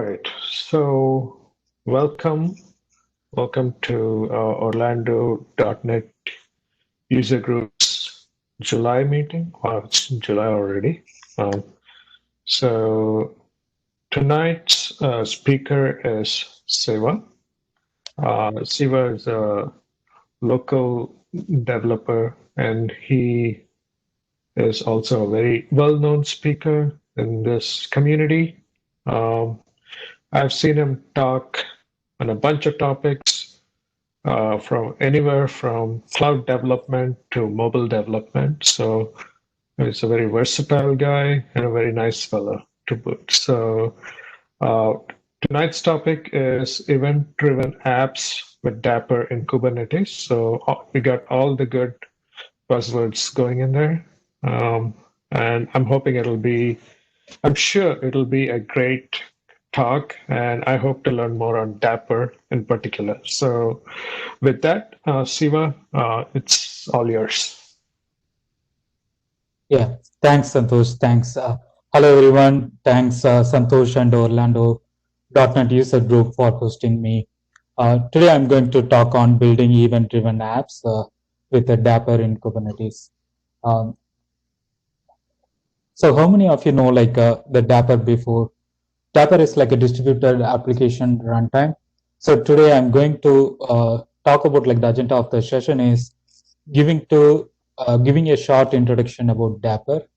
right. So, welcome. Welcome to Orlando.NET User Group's July meeting. Wow, it's July already. Um, so, tonight's speaker is Siva. Siva is a local developer, and he is also a very well-known speaker in this community. Um, I've seen him talk on a bunch of topics, from anywhere from cloud development to mobile development. So he's a very versatile guy and a very nice fellow to boot. So uh, tonight's topic is event-driven apps with Dapper in Kubernetes. So we got all the good buzzwords going in there. Um, and I'm sure it'll be a great talk, and I hope to learn more on Dapper in particular. So, with that, Siva, it's all yours. Yeah, thanks, Santosh. Thanks. Hello, everyone. Thanks, Santosh and Orlando.NET User Group for hosting me. Today, I'm going to talk on building event-driven apps with a Dapper in Kubernetes. Um, so, how many of you know the Dapper before? Dapper is like a distributed application runtime. So today, I'm going to talk about like the agenda of the session is giving a short introduction about Dapper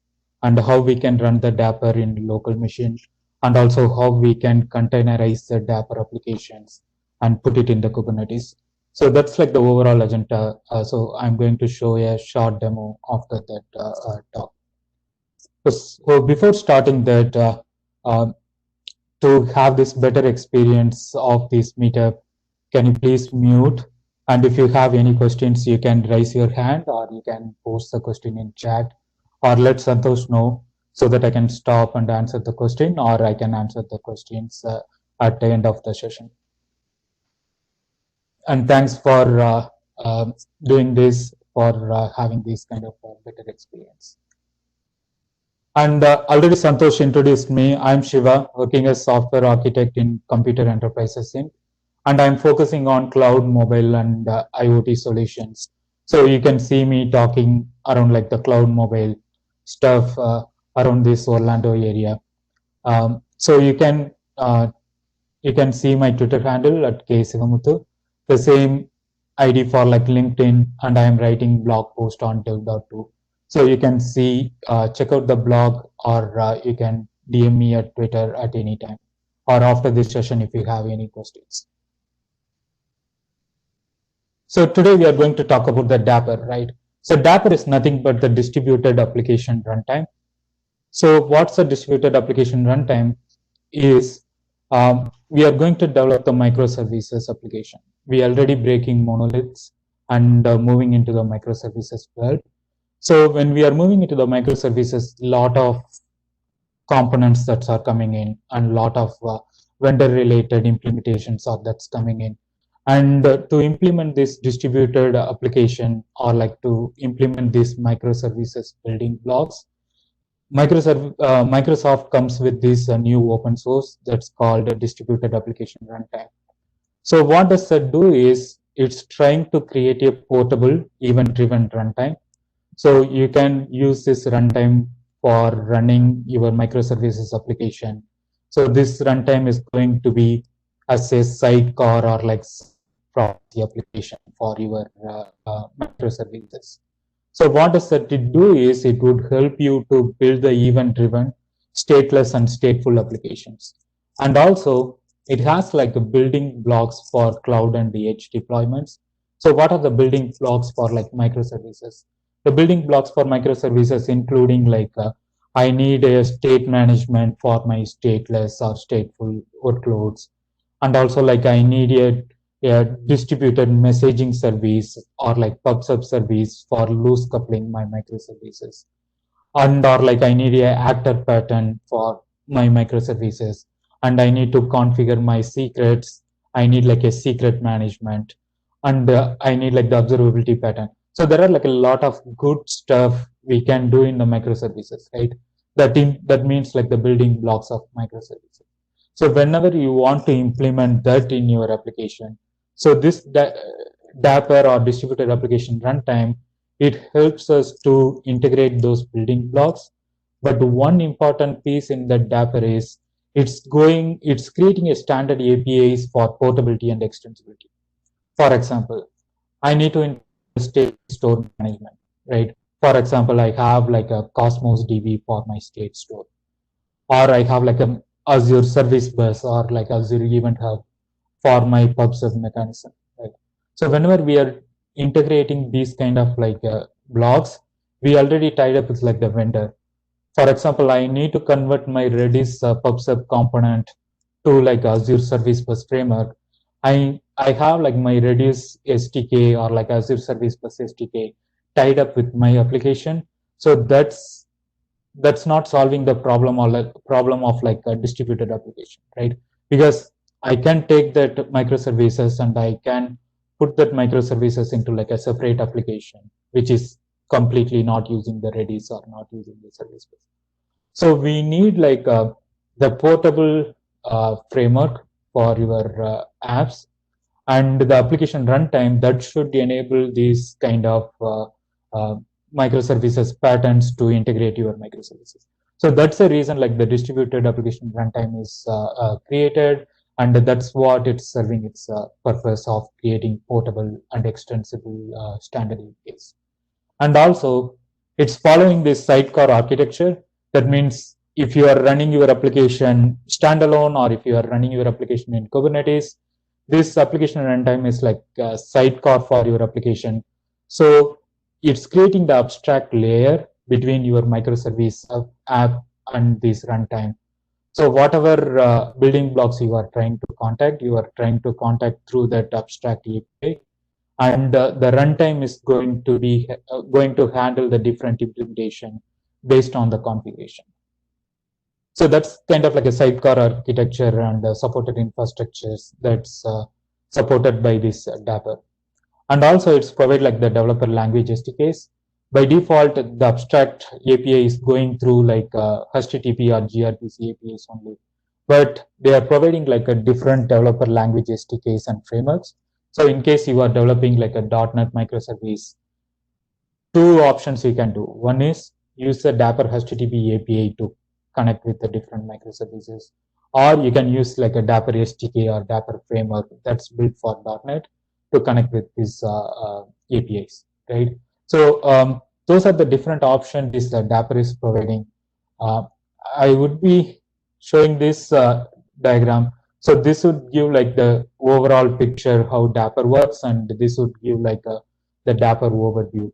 and how we can run the Dapper in local machine, and also how we can containerize the Dapper applications and put it in the Kubernetes. So that's like the overall agenda. So I'm going to show a short demo after that talk. So before starting that, to have this better experience of this meetup, can you please mute? And if you have any questions, you can raise your hand or you can post the question in chat or let Santosh know so that I can stop and answer the question, or I can answer the questions at the end of the session. And thanks for doing this, for having this kind of better experience. And already Santosh introduced me. I'm Shiva, working as software architect in Computer Enterprises Inc. And I'm focusing on cloud, mobile, and IoT solutions. So you can see me talking around like the cloud, mobile stuff around this Orlando area. So you can see my Twitter handle at ksivamuthu, the same ID for like LinkedIn, and I am writing blog post on dev.to. So you can see, check out the blog, or you can DM me at Twitter at any time, or after this session if you have any questions. So today we are going to talk about the Dapper, right? So Dapper is nothing but the distributed application runtime. So what's a distributed application runtime is, we are going to develop the microservices application. We are already breaking monoliths and moving into the microservices world. So when we are moving into the microservices, lot of components that are coming in and lot of vendor related implementations are that's coming in. And to implement this distributed application, or like to implement these microservices building blocks, Microsoft comes with this new open source that's called a distributed application runtime. So what does that do is it's trying to create a portable event-driven runtime. So you can use this runtime for running your microservices application. So this runtime is going to be as a sidecar or like proxy application for your microservices. So what does that do is it would help you to build the event-driven, stateless and stateful applications. And also it has like the building blocks for cloud and the edge deployments. So what are the building blocks for like microservices? The building blocks for microservices including like I need a state management for my stateless or stateful workloads. And also like I need a distributed messaging service or like PubSub service for loose coupling my microservices. And or like I need a actor pattern for my microservices. And I need to configure my secrets. I need like a secret management. And I need like the observability pattern. So there are like a lot of good stuff we can do in the microservices, right? That means like the building blocks of microservices. So whenever you want to implement that in your application, so this Dapper or distributed application runtime, it helps us to integrate those building blocks. But one important piece in that Dapper is it's creating a standard APIs for portability and extensibility. For example, I need to state store management, right? For example, I have like a Cosmos DB for my state store, or I have like a Azure Service Bus or like Azure Event Hub for my PubSub mechanism, right? So whenever we are integrating these kind of like blocks, we already tied up with like the vendor. For example, I need to convert my Redis PubSub component to like Azure Service Bus framework. I have like my Redis SDK or like Azure Service Bus SDK tied up with my application. So that's not solving the problem or like problem of like a distributed application, right? Because I can take that microservices and I can put that microservices into like a separate application, which is completely not using the Redis or not using the service bus. So we need like the portable framework for your apps, and the application runtime that should enable these kind of uh, microservices patterns to integrate your microservices. So that's the reason like the distributed application runtime is created, and that's what it's serving its purpose of creating portable and extensible standard APIs. And also it's following this sidecar architecture. That means if you are running your application standalone or if you are running your application in Kubernetes, this application runtime is like a sidecar for your application. So it's creating the abstract layer between your microservice app and this runtime. So whatever building blocks you are trying to contact through that abstract API, and the runtime is going to handle the different implementation based on the configuration. So that's kind of like a sidecar architecture and supported infrastructures that's supported by this Dapper. And also it's provide like the developer language SDKs. By default, the abstract API is going through like HTTP or gRPC APIs only, but they are providing like a different developer language SDKs and frameworks. So in case you are developing like a .NET microservice, two options you can do. One is use the Dapper HTTP API to connect with the different microservices, or you can use like a Dapper SDK or Dapper framework that's built for .NET to connect with these APIs, right? So those are the different options this Dapper is providing. I would be showing this diagram. So this would give like the overall picture how Dapper works, and this would give like the Dapper overview.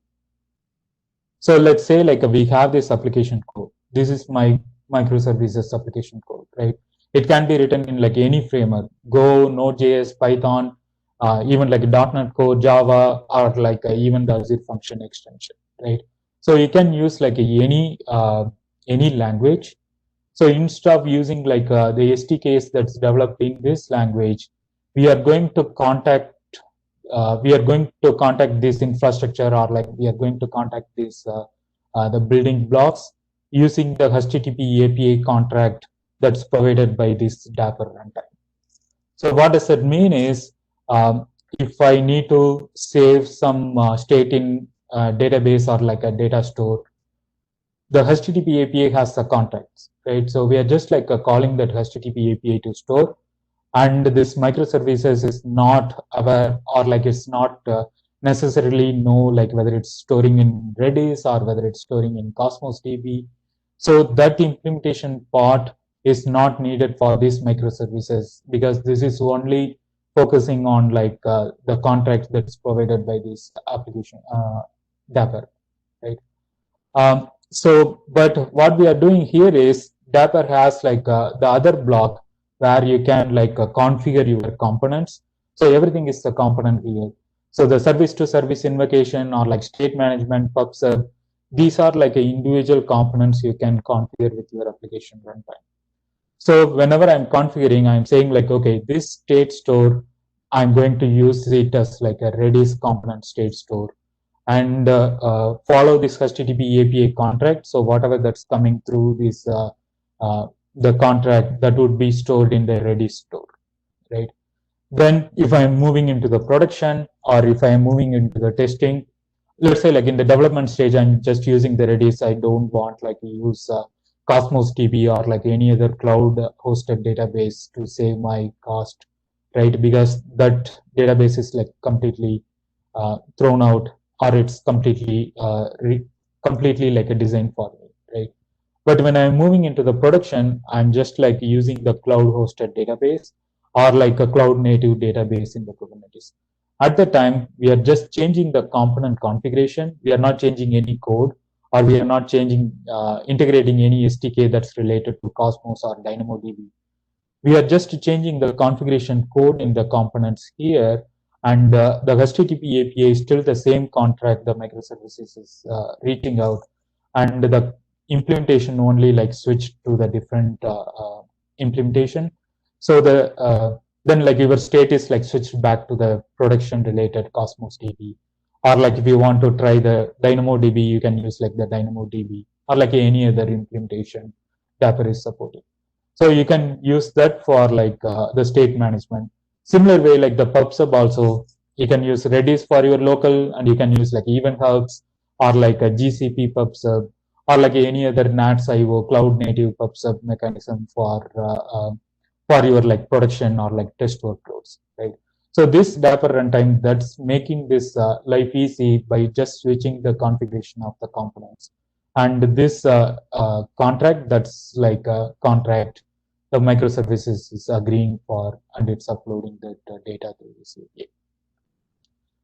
So let's say like we have this application code. This is my microservices application code, right? It can be written in like any framework, Go, Node.js, Python, even like .NET Core, Java, or like even the Azure Function extension, right? So you can use like any language. So instead of using like the SDKs that's developed in this language, we are going to contact this infrastructure, or like we are going to contact this the building blocks using the HTTP API contract that's provided by this Dapper runtime. So what does that mean is, if I need to save some state in database or like a data store, the HTTP API has the contracts, right? So we are just like calling that HTTP API to store, and this microservices is not aware, or like it's not necessarily know like whether it's storing in Redis or whether it's storing in Cosmos DB. So that implementation part is not needed for these microservices, because this is only focusing on like the contract that's provided by this application Dapper, right? But what we are doing here is Dapper has like the other block where you can like configure your components. So everything is the component here. So the service to service invocation or like state management, PubSub, these are like individual components you can configure with your application runtime. So whenever I'm configuring, I'm saying like, okay, this state store, I'm going to use it as like a Redis component state store, and follow this HTTP API contract. So whatever that's coming through this the contract that would be stored in the Redis store, right? Then if I'm moving into the production, or if I'm moving into the testing, let's say like in the development stage, I'm just using the Redis. I don't want like to use Cosmos DB or like any other cloud hosted database to save my cost, right? Because that database is like completely thrown out, or it's completely like a design for me, right? But when I'm moving into the production, I'm just like using the cloud hosted database or like a cloud native database in the Kubernetes. At the time, we are just changing the component configuration. We are not changing any code, or we are not integrating any SDK that's related to Cosmos or DynamoDB. We are just changing the configuration code in the components here, and the HTTP API is still the same contract the microservices is reaching out, and the implementation only like switched to the different implementation. So then like your state is like switched back to the production related Cosmos DB, or like if you want to try the DynamoDB, you can use like the DynamoDB or like any other implementation Dapper is supporting. So you can use that for like the state management. Similar way, like the PubSub also, you can use Redis for your local, and you can use like Event Hubs or like a GCP PubSub or like any other NATS.io cloud native PubSub mechanism for your like production or like test workloads, right? So this Dapper runtime, that's making this life easy by just switching the configuration of the components. And this contract, that's like a contract the microservices is agreeing for, and it's uploading that data to this API.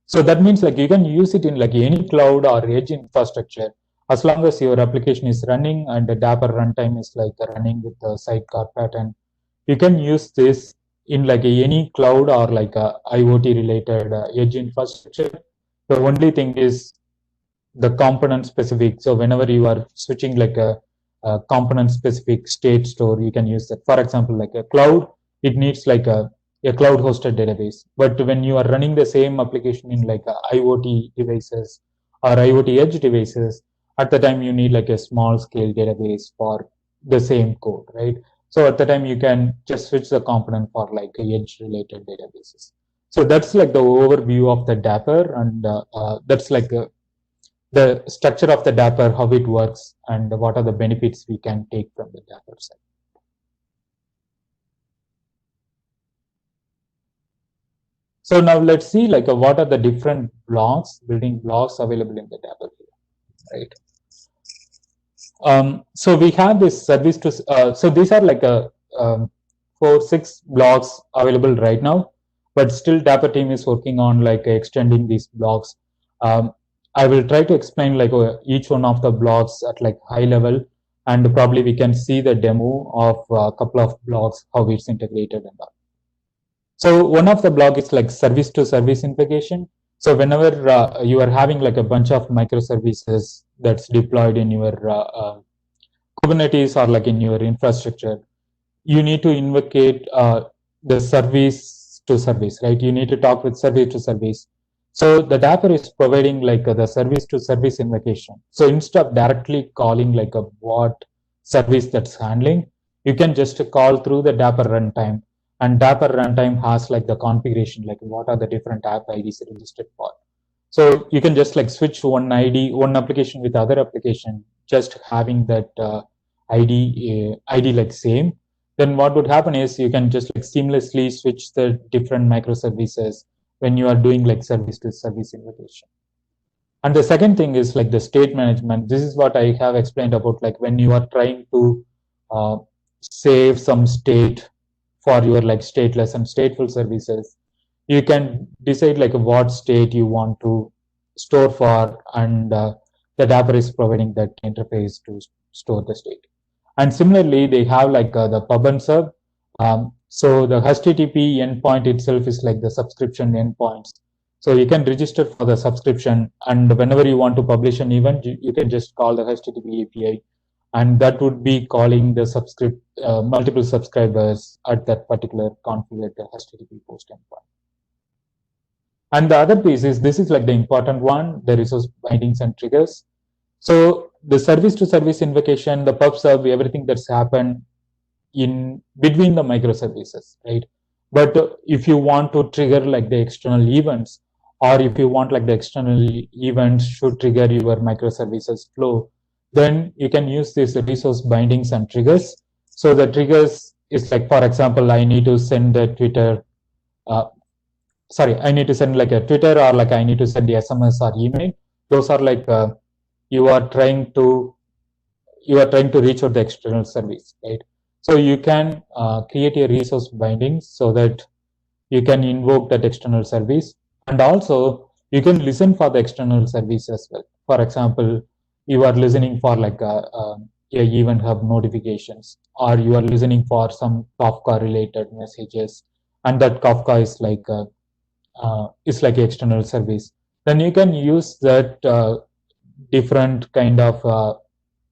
So that means like you can use it in like any cloud or edge infrastructure, as long as your application is running and the Dapper runtime is like running with the sidecar pattern. You can use this in like any cloud or like a IoT related edge infrastructure. The only thing is the component specific. So whenever you are switching like a component specific state store, you can use that. For example, like a cloud, it needs like a cloud hosted database. But when you are running the same application in like IoT devices or IoT edge devices, at the time you need like a small scale database for the same code, right? So at the time you can just switch the component for like edge related databases. So that's like the overview of the Dapper, and that's like the structure of the Dapper, how it works, and what are the benefits we can take from the Dapper side. So now let's see like what are the different building blocks available in the Dapper here, right? So we have this service to, so these are like 4-6 blocks available right now, but still Dapper team is working on like extending these blocks. I will try to explain like each one of the blocks at like high level, and probably we can see the demo of a couple of blocks, how it's integrated and all. So one of the block is like service to service integration. So whenever you are having like a bunch of microservices that's deployed in your Kubernetes or like in your infrastructure, you need to invocate the service to service, right? You need to talk with service to service. So the Dapper is providing like the service to service invocation. So instead of directly calling like a bot service that's handling, you can just call through the Dapper runtime, and Dapper runtime has like the configuration, like what are the different app IDs registered for. So you can just like switch one application with other application, just having that ID like same. Then what would happen is you can just like seamlessly switch the different microservices when you are doing like service to service invocation. And the second thing is like the state management. This is what I have explained about, like when you are trying to save some state for your like stateless and stateful services, you can decide like what state you want to store for, and the Dapper is providing that interface to store the state. And similarly, they have like the pub and sub. So the HTTP endpoint itself is like the subscription endpoints. So you can register for the subscription, and whenever you want to publish an event, you can just call the HTTP API, and that would be calling the multiple subscribers at that particular configured HTTP post endpoint. And the other piece is, this is like the important one, the resource bindings and triggers. So the service to service invocation, the pub sub, everything that's happened, in between the microservices, right? But if you want to trigger like the external events, or if you want like the external events should trigger your microservices flow, then you can use these resource bindings and triggers. So the triggers is like, for example, I need to send a Twitter, I need to send like a Twitter, or like I need to send the SMS or email. Those are like you are trying to reach out the external service, right? So you can create a resource binding so that you can invoke that external service, and also you can listen for the external service as well. For example, you are listening for like a event hub notifications, or you are listening for some Kafka related messages, and that Kafka is like an external service. Then you can use that different kind of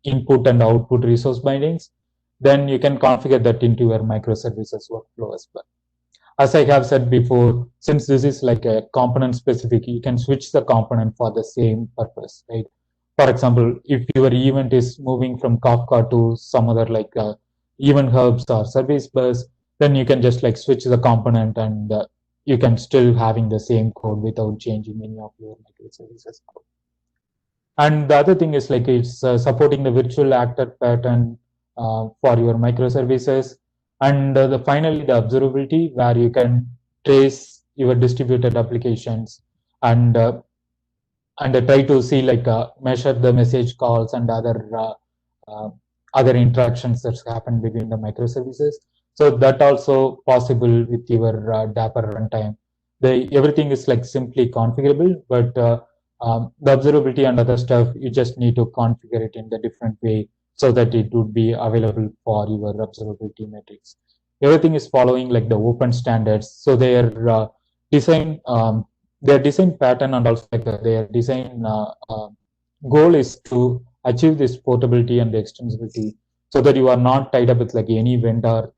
input and output resource bindings. Then you can configure that into your microservices workflow as well. As I have said before, since this is like a component specific, you can switch the component for the same purpose, right? For example, if your event is moving from Kafka to some other like event hubs or service bus, then you can just like switch the component, and you can still having the same code without changing any of your microservices code. And the other thing is like it's supporting the virtual actor pattern for your microservices. And finally, the observability, where you can trace your distributed applications and try to see like measure the message calls and other interactions that's happened between the microservices. So that also possible with your Dapr runtime. Everything is like simply configurable, but the observability and other stuff, you just need to configure it in the different way so that it would be available for your observability metrics. Everything is following like the open standards, so their design pattern and also like their design goal is to achieve this portability and the extensibility, so that you are not tied up with like any vendor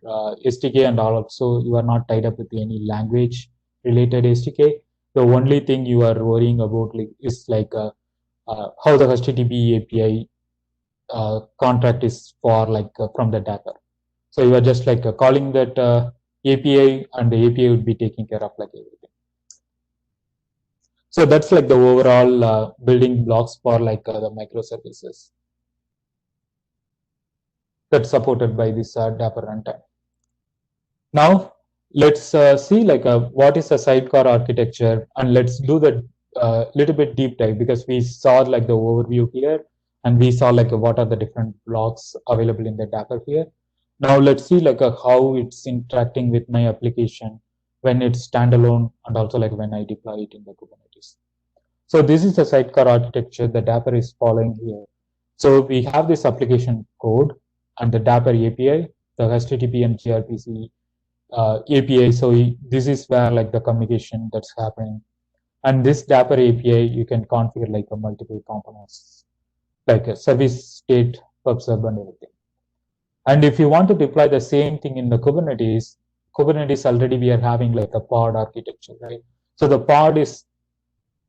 SDK, and also you are not tied up with any language related SDK. The only thing you are worrying about is like how the HTTP API contract is for like from the Dapr. So you are just like calling that API, and the API would be taking care of like everything. So that's like the overall building blocks for like the microservices that's supported by this Dapr runtime. Now let's see like what is a sidecar architecture, and let's do the little bit deep dive, because we saw like the overview here, and we saw like what are the different blocks available in the Dapr here. Now let's see like how it's interacting with my application when it's standalone, and also like when I deploy it in the Kubernetes. So this is the sidecar architecture the Dapr is following here. So we have this application code and the Dapr API, the HTTP and gRPC API. So this is where like the communication that's happening. And this Dapr API, you can configure like a multiple components, like a service state, pub sub, and everything. And if you want to deploy the same thing in the Kubernetes already we are having like a pod architecture, right? So the pod is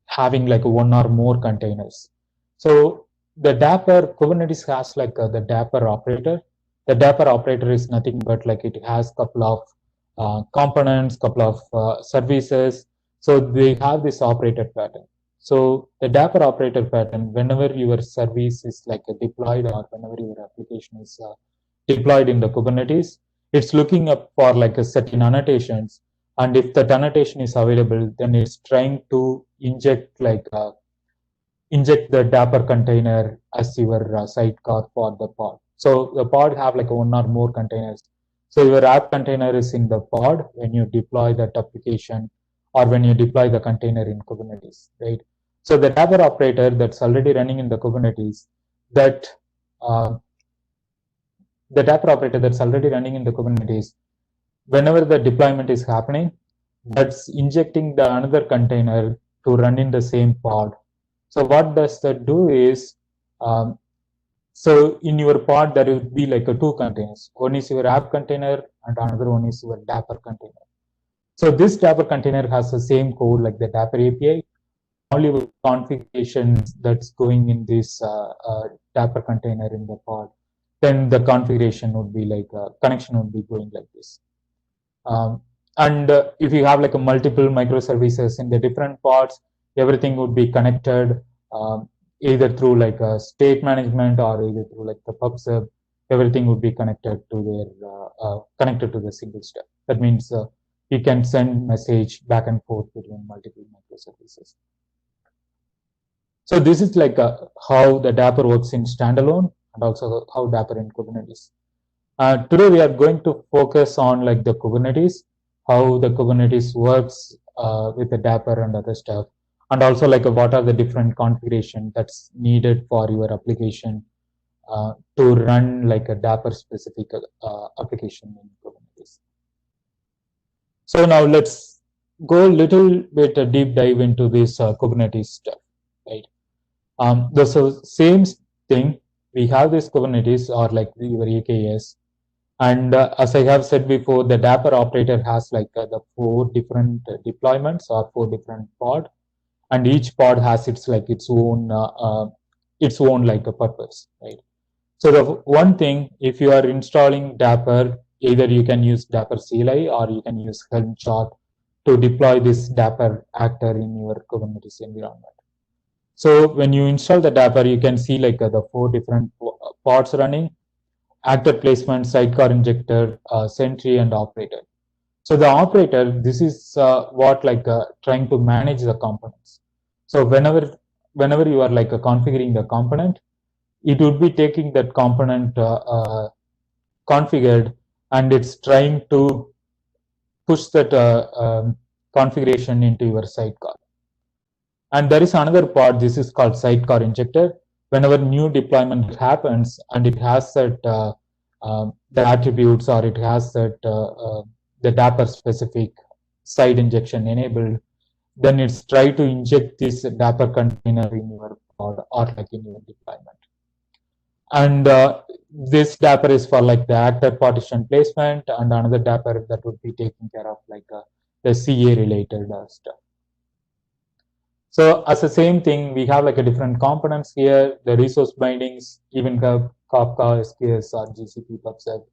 having like one or more containers. So the Dapr Kubernetes has like the Dapr operator. The Dapr operator is nothing but like it has couple of components, couple of services. So they have this operator pattern. So the Dapr operator pattern, whenever your service is like deployed, or whenever your application is deployed in the Kubernetes, it's looking up for like a certain annotations, and if that annotation is available, then it's trying to inject like inject the Dapr container as your sidecar for the pod. So the pod have like one or more containers. So your app container is in the pod when you deploy that application, or when you deploy the container in Kubernetes, right? So the Dapr operator that's already running in the Kubernetes, that the Dapr operator that's already running in the Kubernetes, whenever the deployment is happening, that's injecting the another container to run in the same pod. So what does that do is, so in your pod there will be like two containers. One is your app container, and another one is your Dapr container. So this Dapr container has the same code like the Dapr API, only with configurations that's going in this Dapr container in the pod. then the configuration would be like connection would be going like this. And if you have like a multiple microservices in the different parts, everything would be connected either through like a state management or either through like the PubSub. Everything would be connected to the single step. That means you can send message back and forth between multiple microservices. So this is like how the Dapper works in standalone and also how Dapper in Kubernetes. Today we are going to focus on like the Kubernetes, how the Kubernetes works with the Dapper and other stuff, and also like what are the different configuration that's needed for your application to run like a Dapper specific application in Kubernetes. So now let's go a little bit a deep dive into this Kubernetes stuff, right? The same thing, we have this Kubernetes or like your AKS. And as I have said before, the Dapper operator has like the 4 different deployments or 4 different pod, and each pod has its like its own like a purpose, right? So the one thing, if you are installing Dapper, either you can use Dapper CLI or you can use Helm chart to deploy this Dapper actor in your Kubernetes environment. So when you install the Dapper, you can see like the 4 different pods running: actor placement, sidecar injector, sentry, and operator. So the operator, this is what like trying to manage the components. So whenever you are like configuring the component, it would be taking that component configured, and it's trying to push that configuration into your sidecar. And there is another part, this is called sidecar injector. Whenever new deployment happens and it has that the attributes or it has that the Dapper specific side injection enabled, then it's try to inject this Dapper container in your pod or like in your deployment. And this Dapper is for like the actor partition placement, and another Dapper that would be taking care of like the CA related stuff. So as the same thing, we have like a different components here, the resource bindings, even have Kafka, SQS, or GCP PubSub.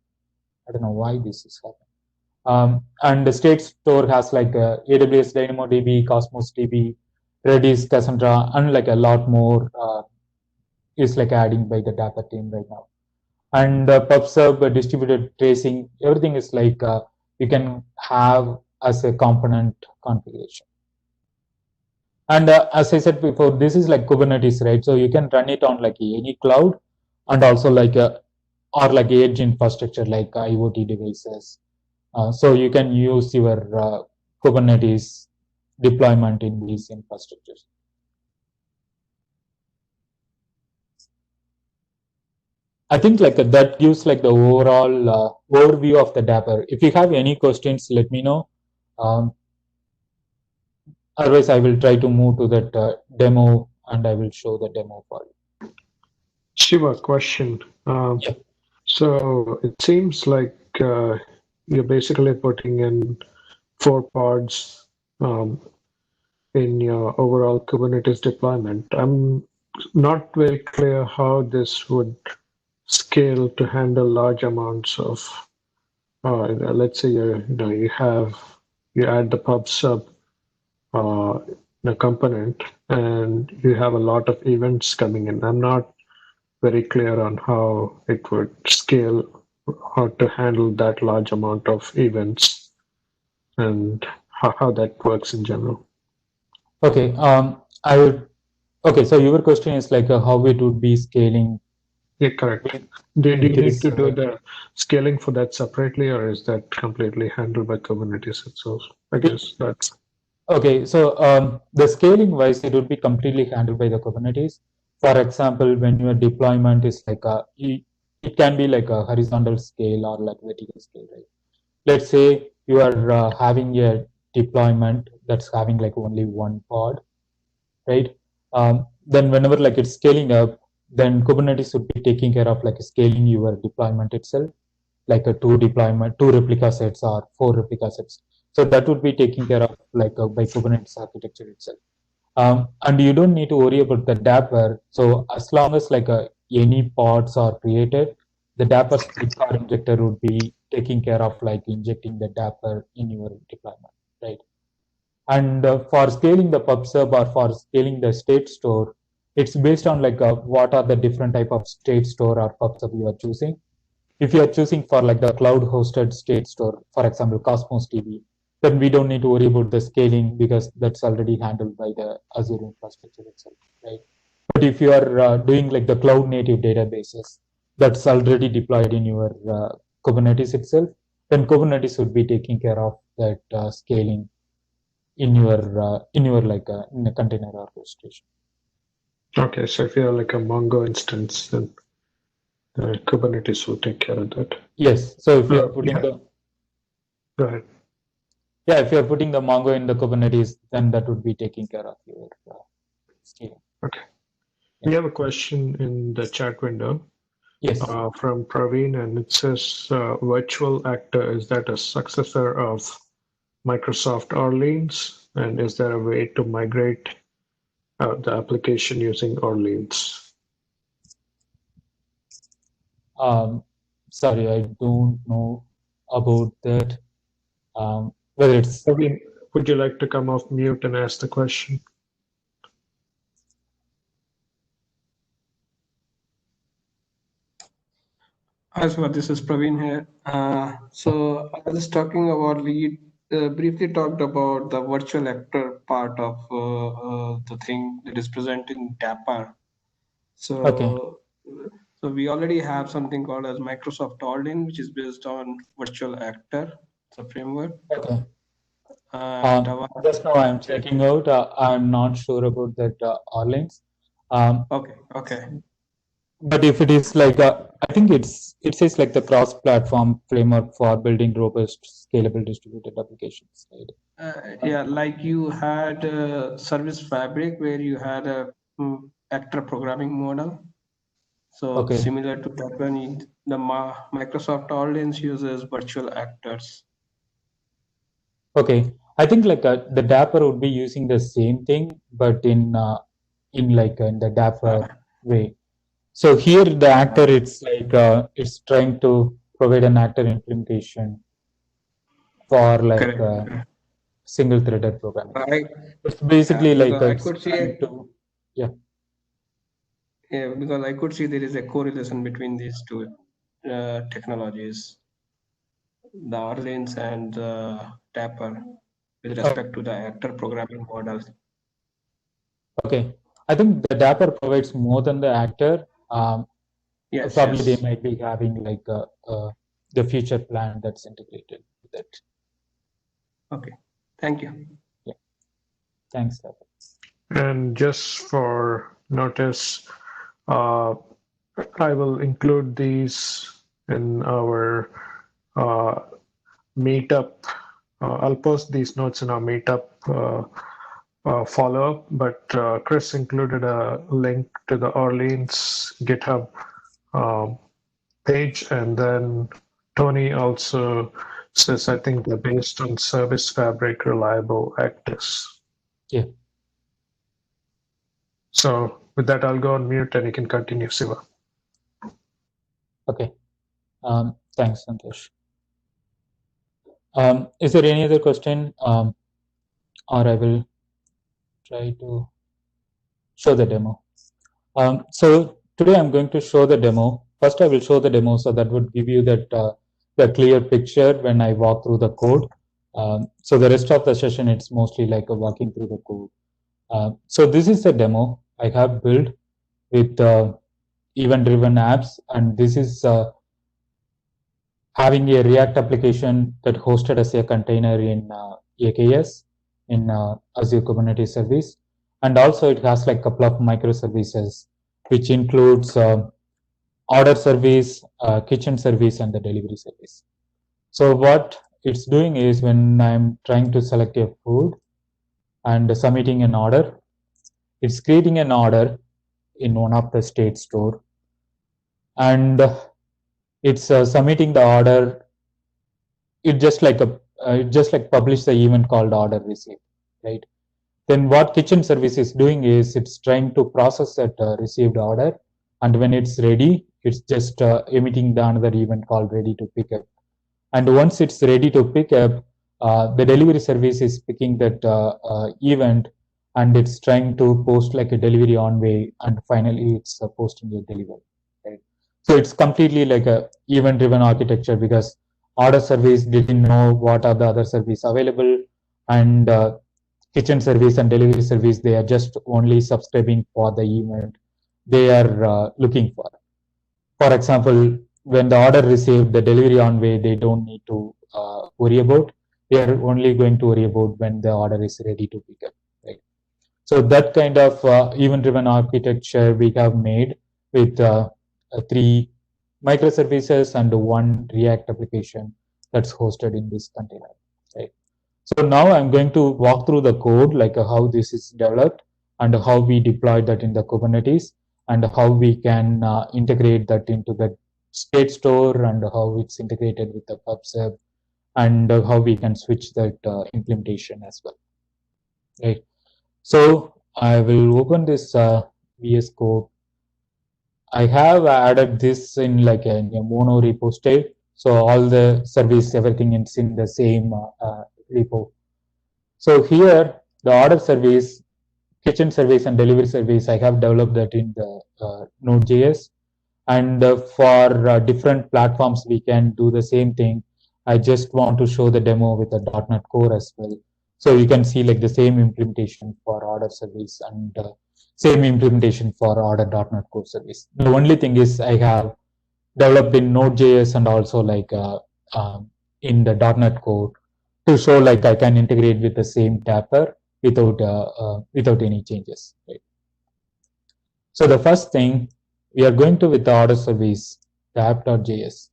I don't know why this is happening. And the state store has like AWS DynamoDB, Cosmos DB, Redis, Cassandra, and like a lot more is like adding by the Dapper team right now. And PubSub, distributed tracing, everything is like you can have as a component configuration. And as I said before, this is like Kubernetes, right? So you can run it on like any cloud, and also like or like edge infrastructure like IoT devices. So you can use your Kubernetes deployment in these infrastructures. I think like that gives like the overall overview of the Dapper. If you have any questions, let me know. Otherwise, I will try to move to that demo, and I will show the demo for you. Shiva, question. Yeah. So it seems like you're basically putting in 4 pods in your overall Kubernetes deployment. I'm not very clear how this would scale to handle large amounts of, let's say you add the PubSub component, and you have a lot of events coming in. I'm not very clear on how it would scale or to handle that large amount of events and how that works in general. Okay. Okay. So your question is like how it would be scaling. Yeah, correct. Do you need to do the scaling for that separately, or is that completely handled by Kubernetes itself? I guess that's. Okay, so the scaling wise, it would be completely handled by the Kubernetes. For example, when your deployment is like it can be like a horizontal scale or like vertical scale, right? Let's say you are having a deployment that's having like only one pod, right? Then whenever like it's scaling up, then Kubernetes would be taking care of like scaling your deployment itself, like a 2 replica sets or 4 replica sets. So that would be taken care of like by Kubernetes architecture itself. And you don't need to worry about the Dapper. So as long as like any pods are created, the Dapper sidecar injector would be taking care of like injecting the Dapper in your deployment, right? And for scaling the PubSub or for scaling the state store, it's based on like what are the different type of state store or PubSub you are choosing. If you are choosing for like the cloud hosted state store, for example, Cosmos DB, then we don't need to worry about the scaling because that's already handled by the Azure infrastructure itself, right? But if you are doing like the cloud native databases that's already deployed in your Kubernetes itself, then Kubernetes would be taking care of that scaling in your like in a container orchestration. Okay, so if you have like a Mongo instance, then Kubernetes will take care of that. Yes. So if you are putting Go ahead. Yeah, if you're putting the Mongo in the Kubernetes, then that would be taking care of your scaling. Okay. We have a question in the chat window. Yes. From Praveen, and it says virtual actor, is that a successor of Microsoft Orleans? And is there a way to migrate the application using Orleans? Sorry, I don't know about that. Whether it's. Praveen, would you like to come off mute and ask the question? Hi, so this is Praveen here. So I was talking about, we briefly talked about the virtual actor part of the thing that is present in Dapper. So, Okay. So we already have something called as Microsoft Orleans, which is based on virtual actor, the framework. Okay. Just now I'm checking out. I'm not sure about that Orleans. Okay. But if it is like I think it says like the cross-platform framework for building robust, scalable distributed applications, right? Yeah, like you had Service Fabric where you had a actor programming model. So similar to that one, the Microsoft Orleans uses virtual actors. Okay, I think like the Dapper would be using the same thing, but in the Dapper way. So here the actor, it's like it's trying to provide an actor implementation for like single-threaded programming. It's basically like I could see because I could see there is a correlation between these two technologies, the Orleans and Dapper, with respect to the actor programming model. Okay, I think the Dapper provides more than the actor. Yes, probably they might be having like the future plan that's integrated with it. Okay, thank you. Yeah, thanks, Dapper. And just for notice, I will include these in our meetup. I'll post these notes in our meetup follow-up, but Chris included a link to the Orleans GitHub page, and then Tony also says, I think they're based on Service Fabric Reliable Actors. Yeah. So with that, I'll go on mute and you can continue, Siva. Okay. Thanks, Santosh. Is there any other question, or I will try to show the demo. So today I'm going to show the demo. First, I will show the demo, so that would give you that the clear picture when I walk through the code. So the rest of the session, it's mostly like a walking through the code. So this is the demo I have built with event-driven apps, and this is having a React application that hosted as a container in AKS in Azure Kubernetes Service, and also it has like a couple of microservices, which includes order service, kitchen service, and the delivery service. So what it's doing is when I'm trying to select a food and submitting an order, it's creating an order in one of the state store, and it's submitting the order. It just like publish the event called order received, right? Then what kitchen service is doing is it's trying to process that received order, and when it's ready, It's just emitting the another event called ready to pick up. And once it's ready to pick up, the delivery service is picking that event, and it's trying to post like a delivery on way, and finally it's posting a delivery. Right? So it's completely like a event driven architecture, because order service didn't know what are the other service available, and kitchen service and delivery service, they are just only subscribing for the event they are looking for. For example, when the order received, the delivery on way, they don't need to worry about. They are only going to worry about when the order is ready to pick up. Right? So that kind of event-driven architecture we have made with 3 microservices and 1 React application that's hosted in this container. Right? So now I'm going to walk through the code, like how this is developed and how we deploy that in the Kubernetes, and how we can integrate that into the state store, and how it's integrated with the PubSub, and how we can switch that implementation as well. Right. So I will open this VS Code. I have added this in like a mono repo state. So all the service, everything is in the same repo. So here, the order service, kitchen service, and delivery service, I have developed that in the Node.js. And for different platforms, we can do the same thing. I just want to show the demo with the .NET Core as well. So you can see like the same implementation for order service and same implementation for order.NET Core service. The only thing is I have developed in Node.js and also like in the .NET Core to show like I can integrate with the same Dapper without any changes. Right? So the first thing we are going to with the order service, the app.js.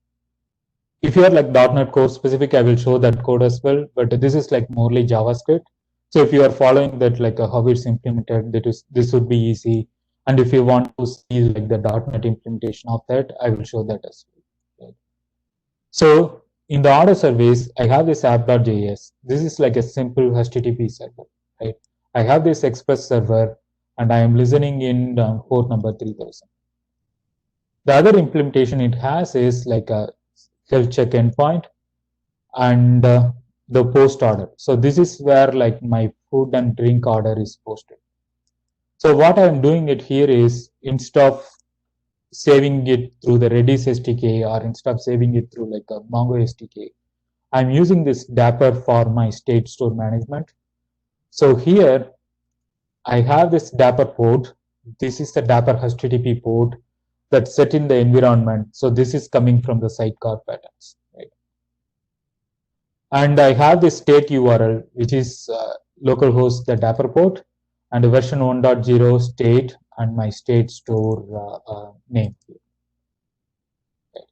If you are like .NET Core specific, I will show that code as well, but this is like morely JavaScript. So if you are following that like how it's implemented, this would be easy. And if you want to see like the .NET implementation of that, I will show that as well. Right? So in the order service, I have this app.js. This is like a simple HTTP server, right? I have this Express server, and I am listening in port number 3000. The other implementation it has is like a health check endpoint and the post order. So this is where like my food and drink order is posted. So what I'm doing it here is, instead of saving it through the Redis SDK, or instead of saving it through like a Mongo SDK, I'm using this Dapper for my state store management. So here I have this Dapper port. This is the Dapper HTTP port that's set in the environment. So this is coming from the sidecar patterns. Right? And I have this state URL, which is localhost the Dapper port, and version 1.0 state, and my state store name. Right.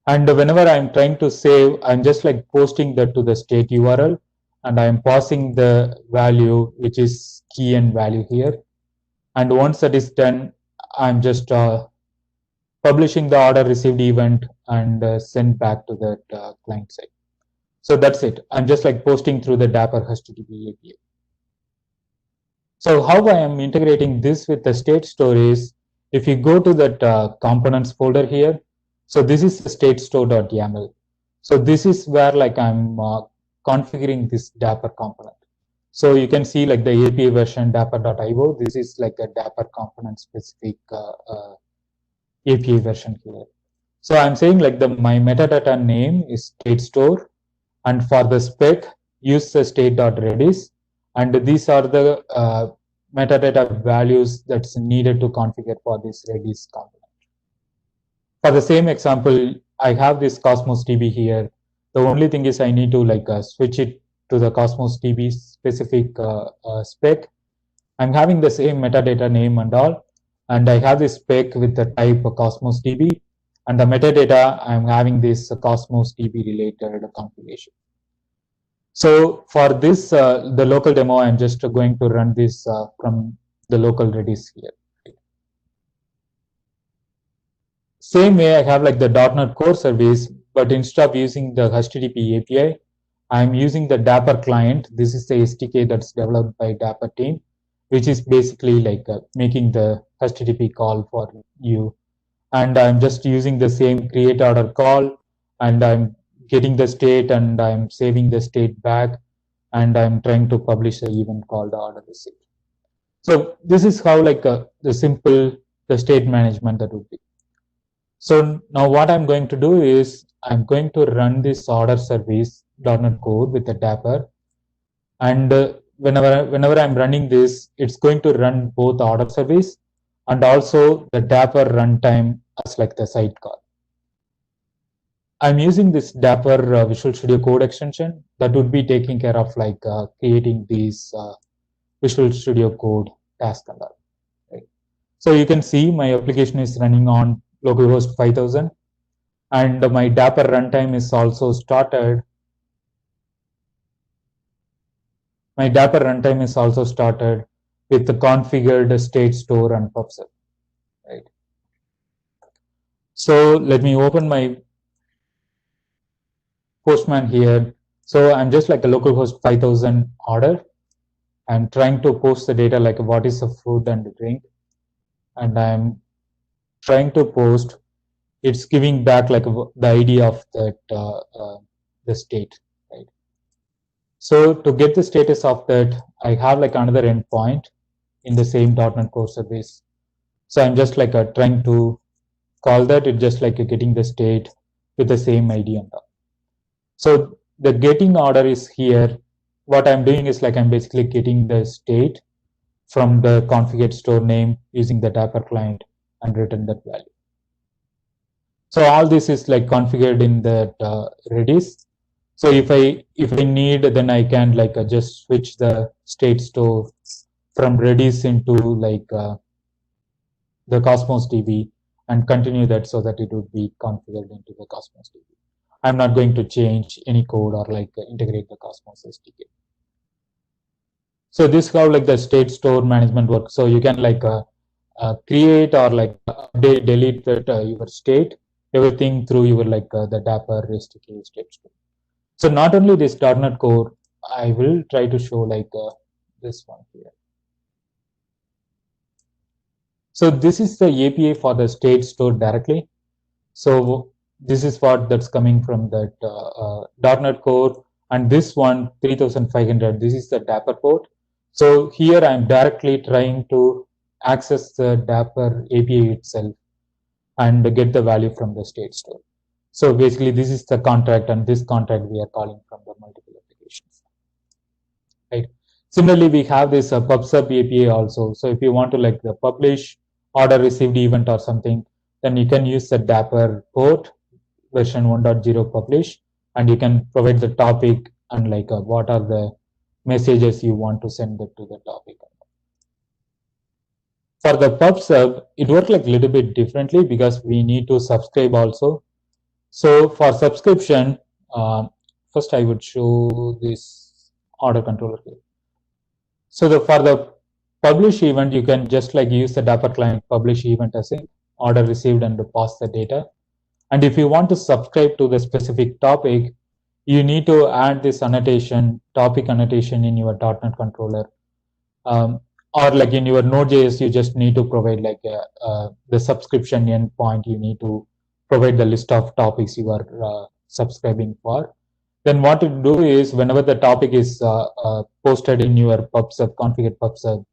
And whenever I'm trying to save, I'm just like posting that to the state URL, and I'm passing the value, which is key and value here. And once that is done, I'm just publishing the order received event and send back to that client side. So that's it. I'm just like posting through the Dapper HTTP API. So how I am integrating this with the state store is, if you go to that components folder here, so this is the state store.yaml. So this is where like I'm configuring this Dapper component. So you can see like the API version dapper.io. This is like a Dapper component specific API version here. So I'm saying like my metadata name is state store, and for the spec, use the state.redis, and these are the metadata values that's needed to configure for this Redis component. For the same example, I have this Cosmos DB here. The only thing is I need to like switch it to the Cosmos DB specific spec. I'm having the same metadata name and all, and I have this spec with the type Cosmos DB, and the metadata I'm having this Cosmos DB related configuration. So for this, the local demo, I'm just going to run this from the local Redis here. Same way, I have like the .NET Core service, but instead of using the HTTP API, I'm using the Dapper client. This is the SDK that's developed by Dapper team, which is basically like making the HTTP call for you. and I'm just using the same create order call, and I'm getting the state and I'm saving the state back, and I'm trying to publish an event called order received. So this is how like the simple the state management that would be. So now what I'm going to do is I'm going to run this order service .NET Core with the Dapper, and whenever I'm running this, it's going to run both order service and also the Dapper runtime as like the sidecar. I'm using this Dapper Visual Studio Code extension that would be taking care of like creating these Visual Studio Code task and all. Right? So you can see my application is running on localhost 5000, and my Dapper runtime is also started. My Dapper runtime is also started with the configured state store and PubSub. Right. So let me open my Postman here. So I'm just like a localhost 5000 order. I'm trying to post the data like what is the food and drink, and I'm trying to post. It's giving back like the ID of that the state, right? So to get the status of that, I have like another endpoint in the same .NET Core service. So I'm just like trying to call that. It's just like getting the state with the same ID and all. So the getting order is here. What I'm doing is like I'm basically getting the state from the configured store name using the Dapper client and return that value. So all this is like configured in that Redis. So if I need, then I can like just switch the state store from Redis into like the Cosmos DB and continue that so that it would be configured into the Cosmos DB. I'm not going to change any code or like integrate the Cosmos SDK. So this is how like the state store management works. So you can like create or like update, delete that your state, everything through your like the Dapper SDK state store. So not only this .NET Core, I will try to show like this one here. So this is the API for the state store directly. So this is what that's coming from that .NET Core, and this one 3500. This is the Dapper port. So here I'm directly trying to access the Dapper API itself and get the value from the state store. So basically this is the contract, and this contract we are calling from the multiple applications. Right. Similarly, we have this PubSub API also. So if you want to like the publish order received event or something, then you can use the Dapper port version 1.0 publish, and you can provide the topic and like what are the messages you want to send it to the topic. For the PubSub, it works like a little bit differently because we need to subscribe also. So for subscription, first I would show this order controller here. So for the publish event, you can just like use the Dapper client publish event as a order received and pass the data. And if you want to subscribe to the specific topic, you need to add this annotation, topic annotation in your .NET controller. Or like in your Node.js, you just need to provide like the subscription endpoint. You need to provide the list of topics you are subscribing for. Then what to do is whenever the topic is posted in your PubSub, configured PubSub,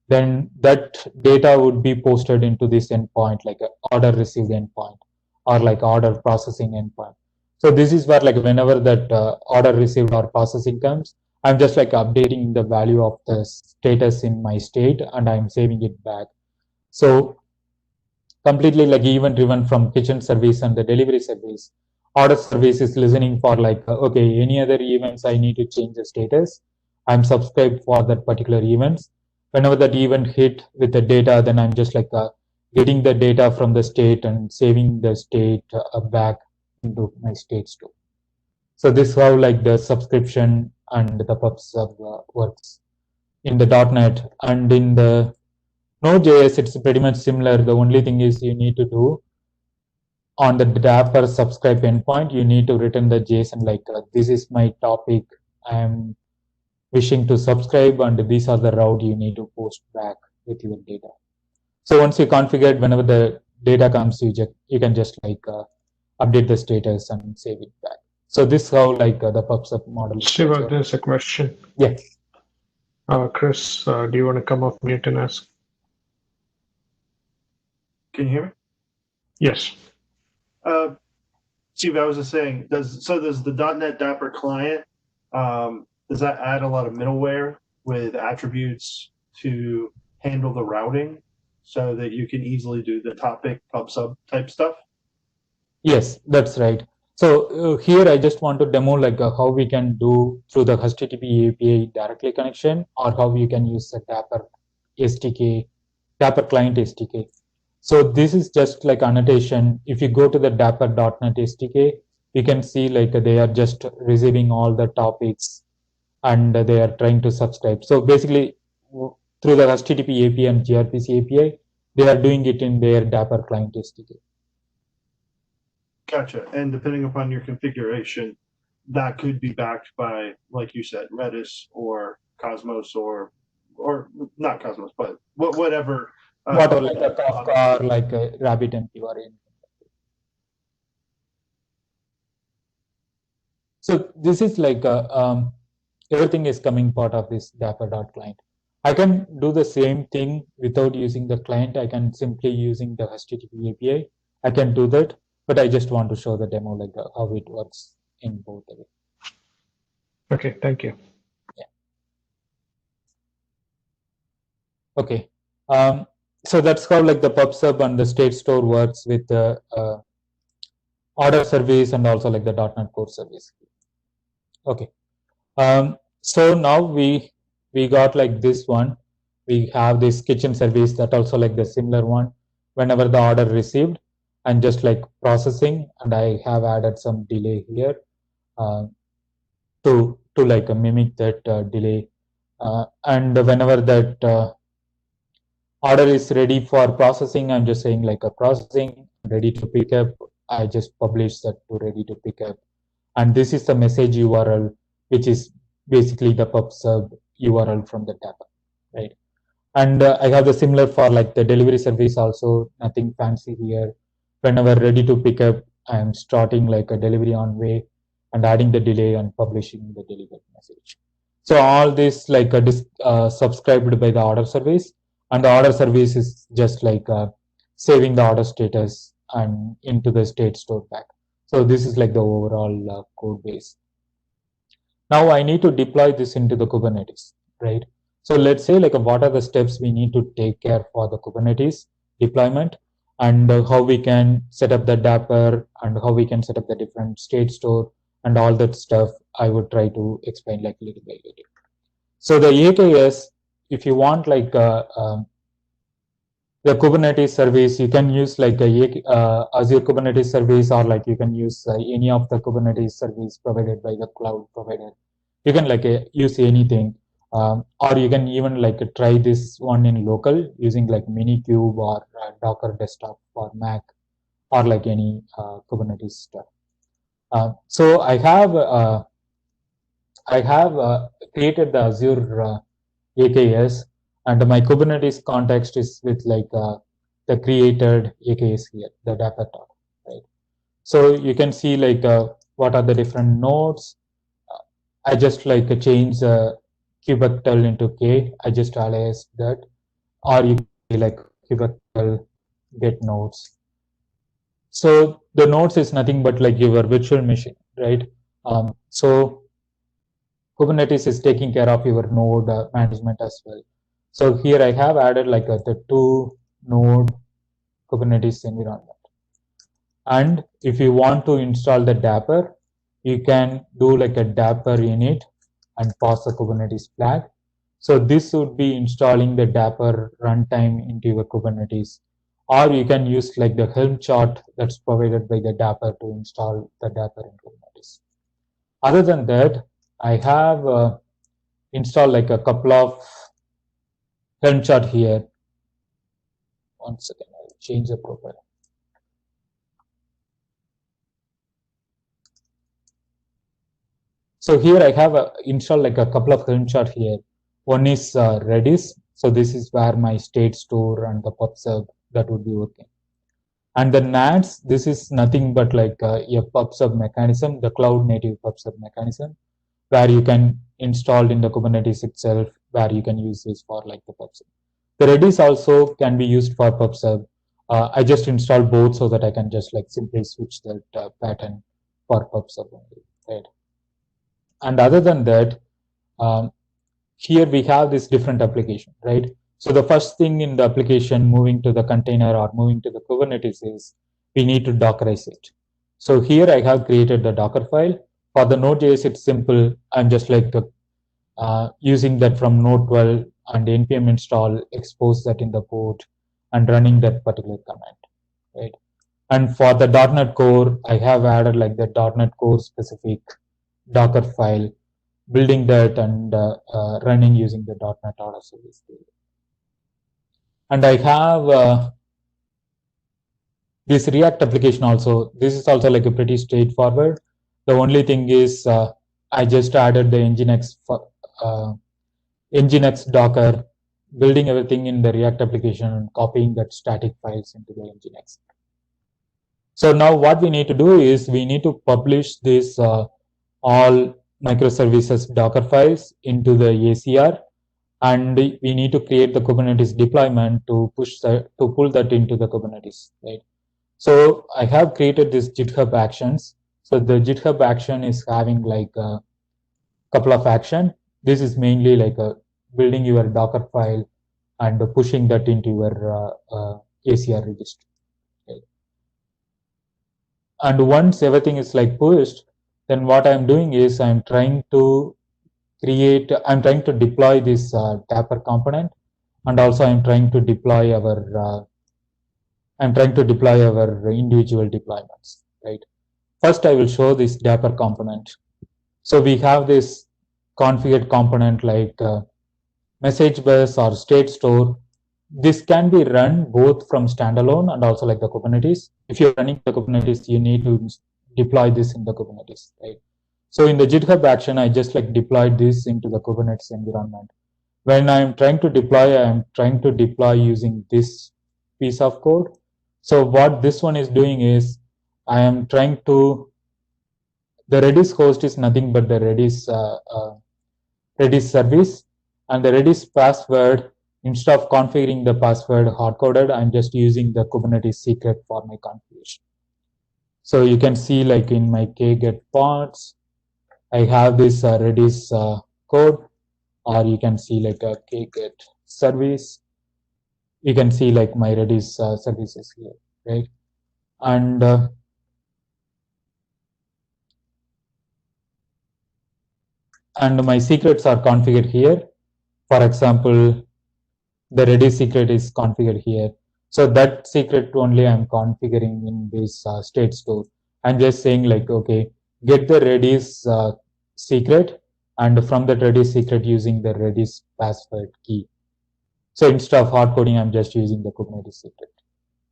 then that data would be posted into this endpoint, like order received endpoint or like order processing endpoint. So this is where like whenever that order received or processing comes, I'm just like updating the value of the status in my state and I'm saving it back. So completely like event driven from kitchen service and the delivery service. Order service is listening for like, okay, any other events I need to change the status. I'm subscribed for that particular events. Whenever that event hit with the data, then I'm just like getting the data from the state and saving the state back into my state store. So this is how like the subscription and the PubSub works in the .NET. And in the Node.js, it's pretty much similar. The only thing is you need to do on the Dapper subscribe endpoint, you need to return the JSON like this is my topic. I'm wishing to subscribe, and these are the route you need to post back with your data. So once you configure, whenever the data comes, you can just like update the status and save it back. So this is how like the PubSub model is. Shiva, there's a question. Yeah. Chris, do you want to come off mute and ask? Can you hear me? Yes. Steve, I was just saying, does the .NET Dapper client, does that add a lot of middleware with attributes to handle the routing so that you can easily do the topic PubSub type stuff? Yes, that's right. So here I just want to demo like how we can do through the HTTP API directly connection, or how we can use the Dapper SDK, Dapper client SDK. So this is just like annotation. If you go to the Dapper.NET SDK, you can see like they are just receiving all the topics and they are trying to subscribe. So basically through the HTTP API and gRPC API, they are doing it in their Dapper client SDK. Gotcha. And depending upon your configuration, that could be backed by, like you said, Redis or Cosmos or not Cosmos, but whatever. Whatever, like a Kafka or like a RabbitMQ or anything. So this is like everything is coming part of this Dapper.client. I can do the same thing without using the client. I can simply using the HTTP API. I can do that, but I just want to show the demo like how it works in both of it. Okay, thank you. Yeah. Okay. So that's how like the PubSub and the state store works with the order service and also like the .NET Core service. Okay. So now we got like this one. We have this kitchen service that also like the similar one. Whenever the order received and just like processing, and I have added some delay here to like mimic that delay. And whenever that order is ready for processing, I'm just saying like a processing ready to pick up. I just publish that to ready to pick up, and this is the message URL, which is basically the PubSub URL from the Dapper, right? And I have the similar for like the delivery service also. Nothing fancy here. Whenever ready to pick up, I'm starting like a delivery on way and adding the delay and publishing the delivered message. So all this like subscribed by the order service. And the order service is just like saving the order status and into the state store back. So this is like the overall code base. Now I need to deploy this into the Kubernetes, right? So let's say like what are the steps we need to take care for the Kubernetes deployment, and how we can set up the Dapper and how we can set up the different state store and all that stuff. I would try to explain like little by little. So the AKS, if you want like the Kubernetes service, you can use like a Azure Kubernetes service, or like you can use any of the Kubernetes service provided by the cloud provider. You can like use anything, or you can even like try this one in local using like Minikube or Docker Desktop for Mac, or like any Kubernetes stuff. So I have created the Azure AKS, and my Kubernetes context is with like the created AKS here, the Dapper top, right? So you can see like what are the different nodes. I just like change kubectl into K. I just alias that, or you can like kubectl get nodes. So the nodes is nothing but like your virtual machine, right? So Kubernetes is taking care of your node management as well. So here I have added like the 2 node Kubernetes environment. And if you want to install the Dapper, you can do like a Dapper init and pass the Kubernetes flag. So this would be installing the Dapper runtime into your Kubernetes. Or you can use like the Helm chart that's provided by the Dapper to install the Dapper in Kubernetes. Other than that, I have installed like a couple of Helm chart here. One second, I'll change the profile. So here I have installed like a couple of Helm chart here. One is Redis. So this is where my state store and the PubSub that would be working. And the NATS, this is nothing but like a PubSub mechanism, the cloud native PubSub mechanism, where you can install in the Kubernetes itself, where you can use this for like the PubSub. The Redis also can be used for PubSub. I just installed both so that I can just like simply switch that pattern for PubSub only, right? And other than that, here we have this different application, right? So the first thing in the application, moving to the container or moving to the Kubernetes, is we need to Dockerize it. So here I have created the Docker file. For the Node.js, it's simple. I'm just like using that from Node 12 and npm install, expose that in the port, and running that particular command, right? And for the .NET Core, I have added like the .NET Core specific Docker file, building that and running using the .NET Order Service. And I have this React application also. This is also like a pretty straightforward. The only thing is I just added the Nginx Docker, building everything in the React application and copying that static files into the Nginx. So now what we need to do is we need to publish this all microservices Docker files into the ACR, and we need to create the Kubernetes deployment to pull that into the Kubernetes, right? So I have created this GitHub Actions. So the GitHub action is having like a couple of action. This is mainly like building your Docker file and pushing that into your ACR registry. Okay. And once everything is like pushed, then what I'm doing is I'm trying to deploy this Dapr component, and also I'm trying to deploy our individual deployments, right? First, I will show this Dapr component. So we have this configured component like message bus or state store. This can be run both from standalone and also like the Kubernetes. If you're running the Kubernetes, you need to deploy this in the Kubernetes, right? So in the GitHub action, I just like deployed this into the Kubernetes environment. When I'm trying to deploy, I'm trying to deploy using this piece of code. So what this one is doing is I am trying to, the Redis host is nothing but the Redis service, and the Redis password, instead of configuring the password hard-coded, I'm just using the Kubernetes secret for my configuration. So you can see like in my kget pods, I have this Redis code, or you can see like a kget service. You can see like my Redis services here, right? And my secrets are configured here. For example, the Redis secret is configured here. So that secret only I'm configuring in this state store. I'm just saying like, okay, get the Redis secret, and from that Redis secret using the Redis password key. So instead of hard coding, I'm just using the Kubernetes secret,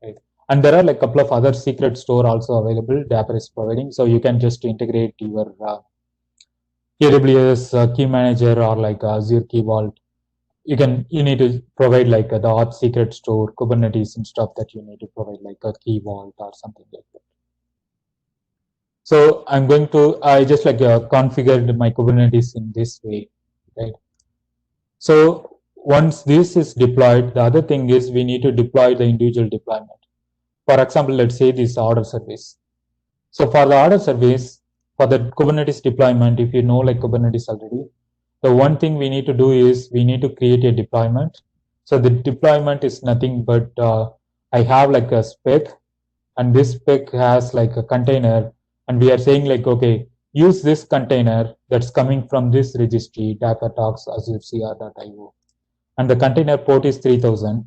right? And there are like a couple of other secret store also available Dapr is providing. So you can just integrate your AWS key manager or like Azure Key Vault. You need to provide like the auth secret store, Kubernetes and stuff, that you need to provide like a key vault or something like that. So I just like configured my Kubernetes in this way, right? So once this is deployed, the other thing is we need to deploy the individual deployment. For example, let's say this order service. So for the order service, for the Kubernetes deployment, if you know like Kubernetes already, the one thing we need to do is we need to create a deployment. So the deployment is nothing but I have like a spec, and this spec has like a container, and we are saying like, okay, use this container that's coming from this registry, Dapr azure.cr.io, and the container port is 3000,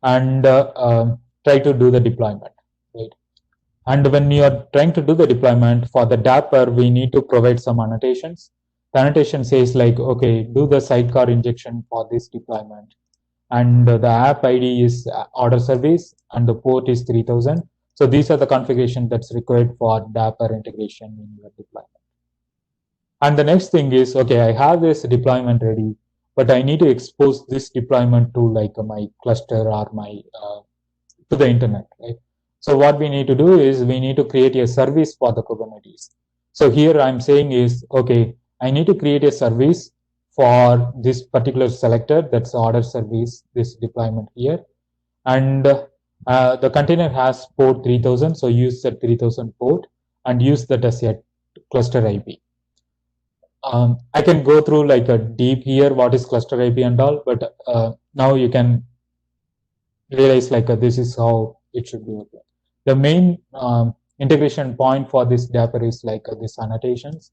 and try to do the deployment, right? And when you are trying to do the deployment for the Dapr, we need to provide some annotations. The annotation says like, okay, do the sidecar injection for this deployment, and the app ID is order service, and the port is 3000. So these are the configuration that's required for Dapr integration in your deployment. And the next thing is, okay, I have this deployment ready, but I need to expose this deployment to like my cluster or my to the internet, right? So what we need to do is we need to create a service for the Kubernetes. So here I'm saying is, okay, I need to create a service for this particular selector, that's order service, this deployment here. And the container has port 3000, so use the 3000 port and use that as a cluster IP. I can go through like a deep here, what is cluster IP and all, but now you can realize like this is how it should be working. The main integration point for this Dapr is like these annotations.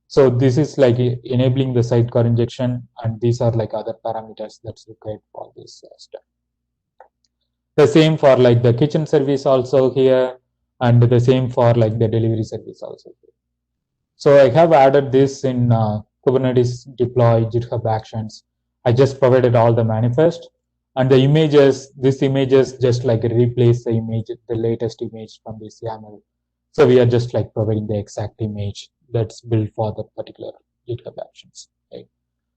So this is like enabling the sidecar injection, and these are like other parameters that's required for this stuff. The same for like the kitchen service also here, and the same for like the delivery service also here. So I have added this in Kubernetes deploy GitHub Actions. I just provided all the manifest. And the images, this images just like replace the image, the latest image from this YAML. So we are just like providing the exact image that's built for the particular GitHub Actions. Right?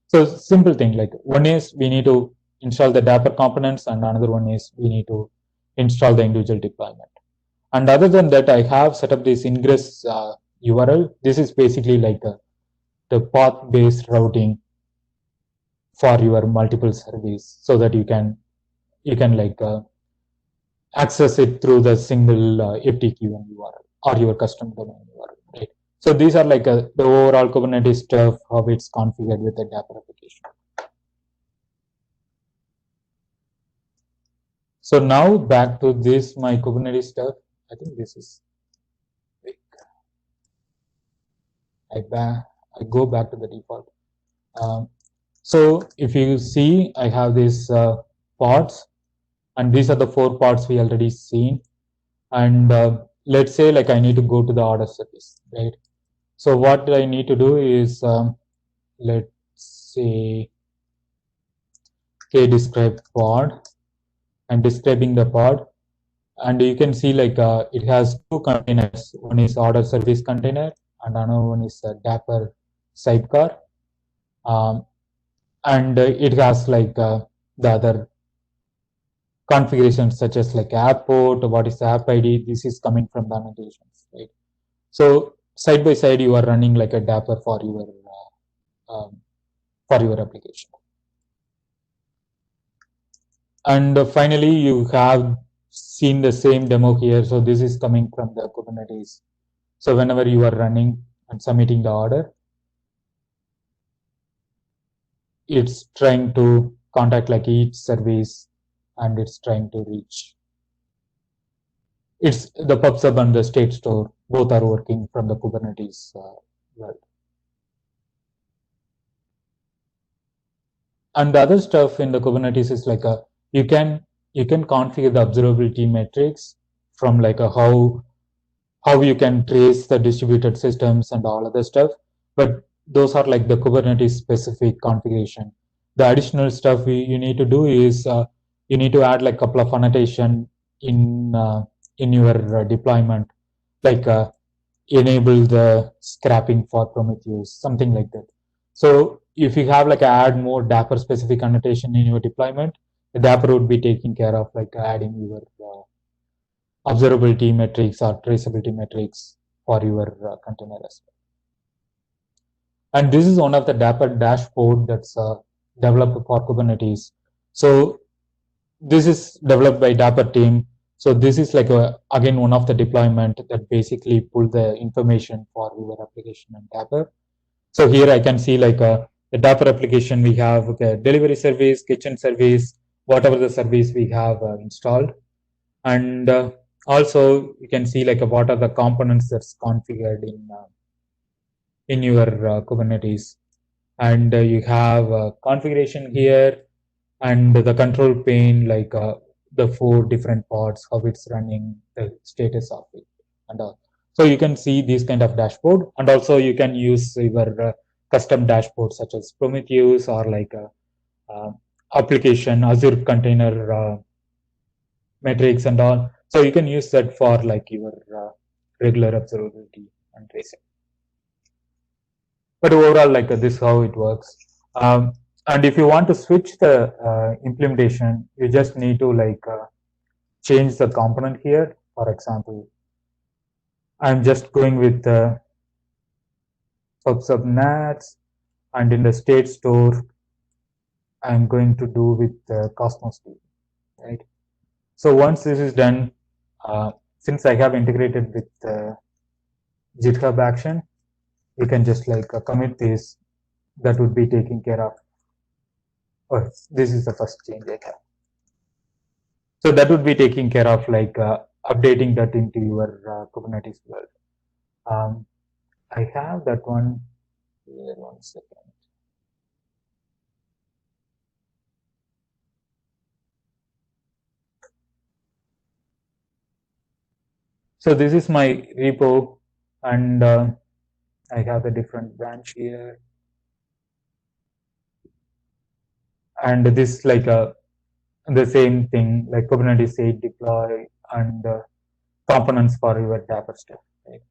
So simple thing, like one is we need to install the Dapr components, and another one is we need to install the individual deployment. And other than that, I have set up this ingress URL. This is basically like the path-based routing for your multiple service, so that you can like access it through the single FTQN URL or your custom domain URL, right? So these are like the overall Kubernetes stuff, how it's configured with the Dapr application. So now back to this, my Kubernetes stuff. I think this is big. I go back to the default. So if you see, I have these pods, and these are the 4 pods we already seen. And let's say like I need to go to the order service, right? So what I need to do is, let's say, describe pod. I'm describing the pod, and you can see like it has 2 containers. One is order service container, and another one is a Dapr sidecar. And it has like the other configurations such as like app port, what is the app ID. This is coming from the annotations, right? So side by side, you are running like a Dapr for your application. And finally, you have seen the same demo here. So this is coming from the Kubernetes. So whenever you are running and submitting the order, it's trying to contact like each service, and it's trying to reach. It's the PubSub and the state store, both are working from the Kubernetes world. And the other stuff in the Kubernetes is like you can configure the observability metrics from like how you can trace the distributed systems and all other stuff. But those are like the Kubernetes specific configuration. The additional stuff you need to do is you need to add like a couple of annotation in your deployment, like enable the scrapping for Prometheus, something like that. So if you have like add more Dapr specific annotation in your deployment, the Dapr would be taking care of like adding your observability metrics or traceability metrics for your container as well. And this is one of the Dapr dashboard that's developed for Kubernetes. So this is developed by Dapr team. So this is like again one of the deployment that basically pull the information for your application in Dapr. So here I can see like the Dapr application, we have delivery service, kitchen service, whatever the service we have installed. And also you can see like what are the components that's configured in your Kubernetes. And you have configuration here, and the control pane, like the 4 different pods, how it's running, the status of it, and all. So you can see this kind of dashboard, and also you can use your custom dashboard such as Prometheus or like application Azure container metrics and all. So you can use that for like your regular observability and tracing. But overall, like this is how it works. And if you want to switch the implementation, you just need to like change the component here For example, I'm just going with the PubSub NATS, and in the state store, I'm going to do with Cosmos DB, right? So once this is done, since I have integrated with GitHub Action, you can just like commit this. That would be taking care of. Oh, this is the first change I have. So that would be taking care of like updating that into your Kubernetes world. I have that one here. 1 second. So this is my repo, and I have a different branch here, and this like the same thing like Kubernetes 8 deploy and components for your Dapper stuff. Right?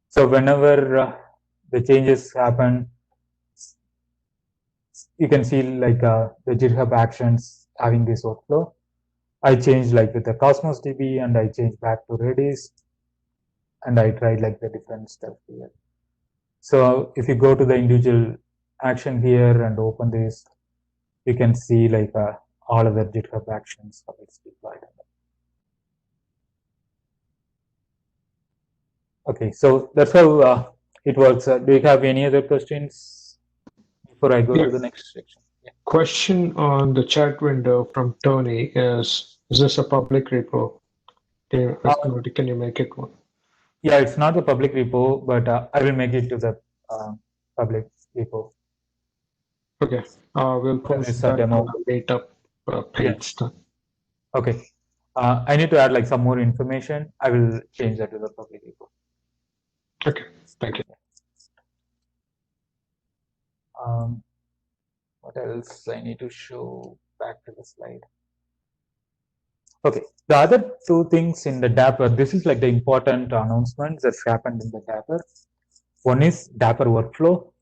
So whenever the changes happen, you can see like the GitHub Actions having this workflow. I changed like with the Cosmos DB, and I changed back to Redis, and I tried like the different stuff here. So if you go to the individual action here and open this, you can see like all of the GitHub Actions how it's deployed. Okay, so that's how it works. Do you have any other questions before I go to the next section? Yeah. Question on the chat window from Tony is this a public repo? Can you make it one? Yeah, it's not a public repo, but I will make it to the public repo. Okay, we'll post that on the meetup page. Yeah. Okay, I need to add like some more information. I will change that to the public repo. Okay, thank you. What else I need to show? Back to the slide. Okay, the other two things in the Dapper, this is like the important announcements that's happened in the Dapper. One is Dapper Workflow.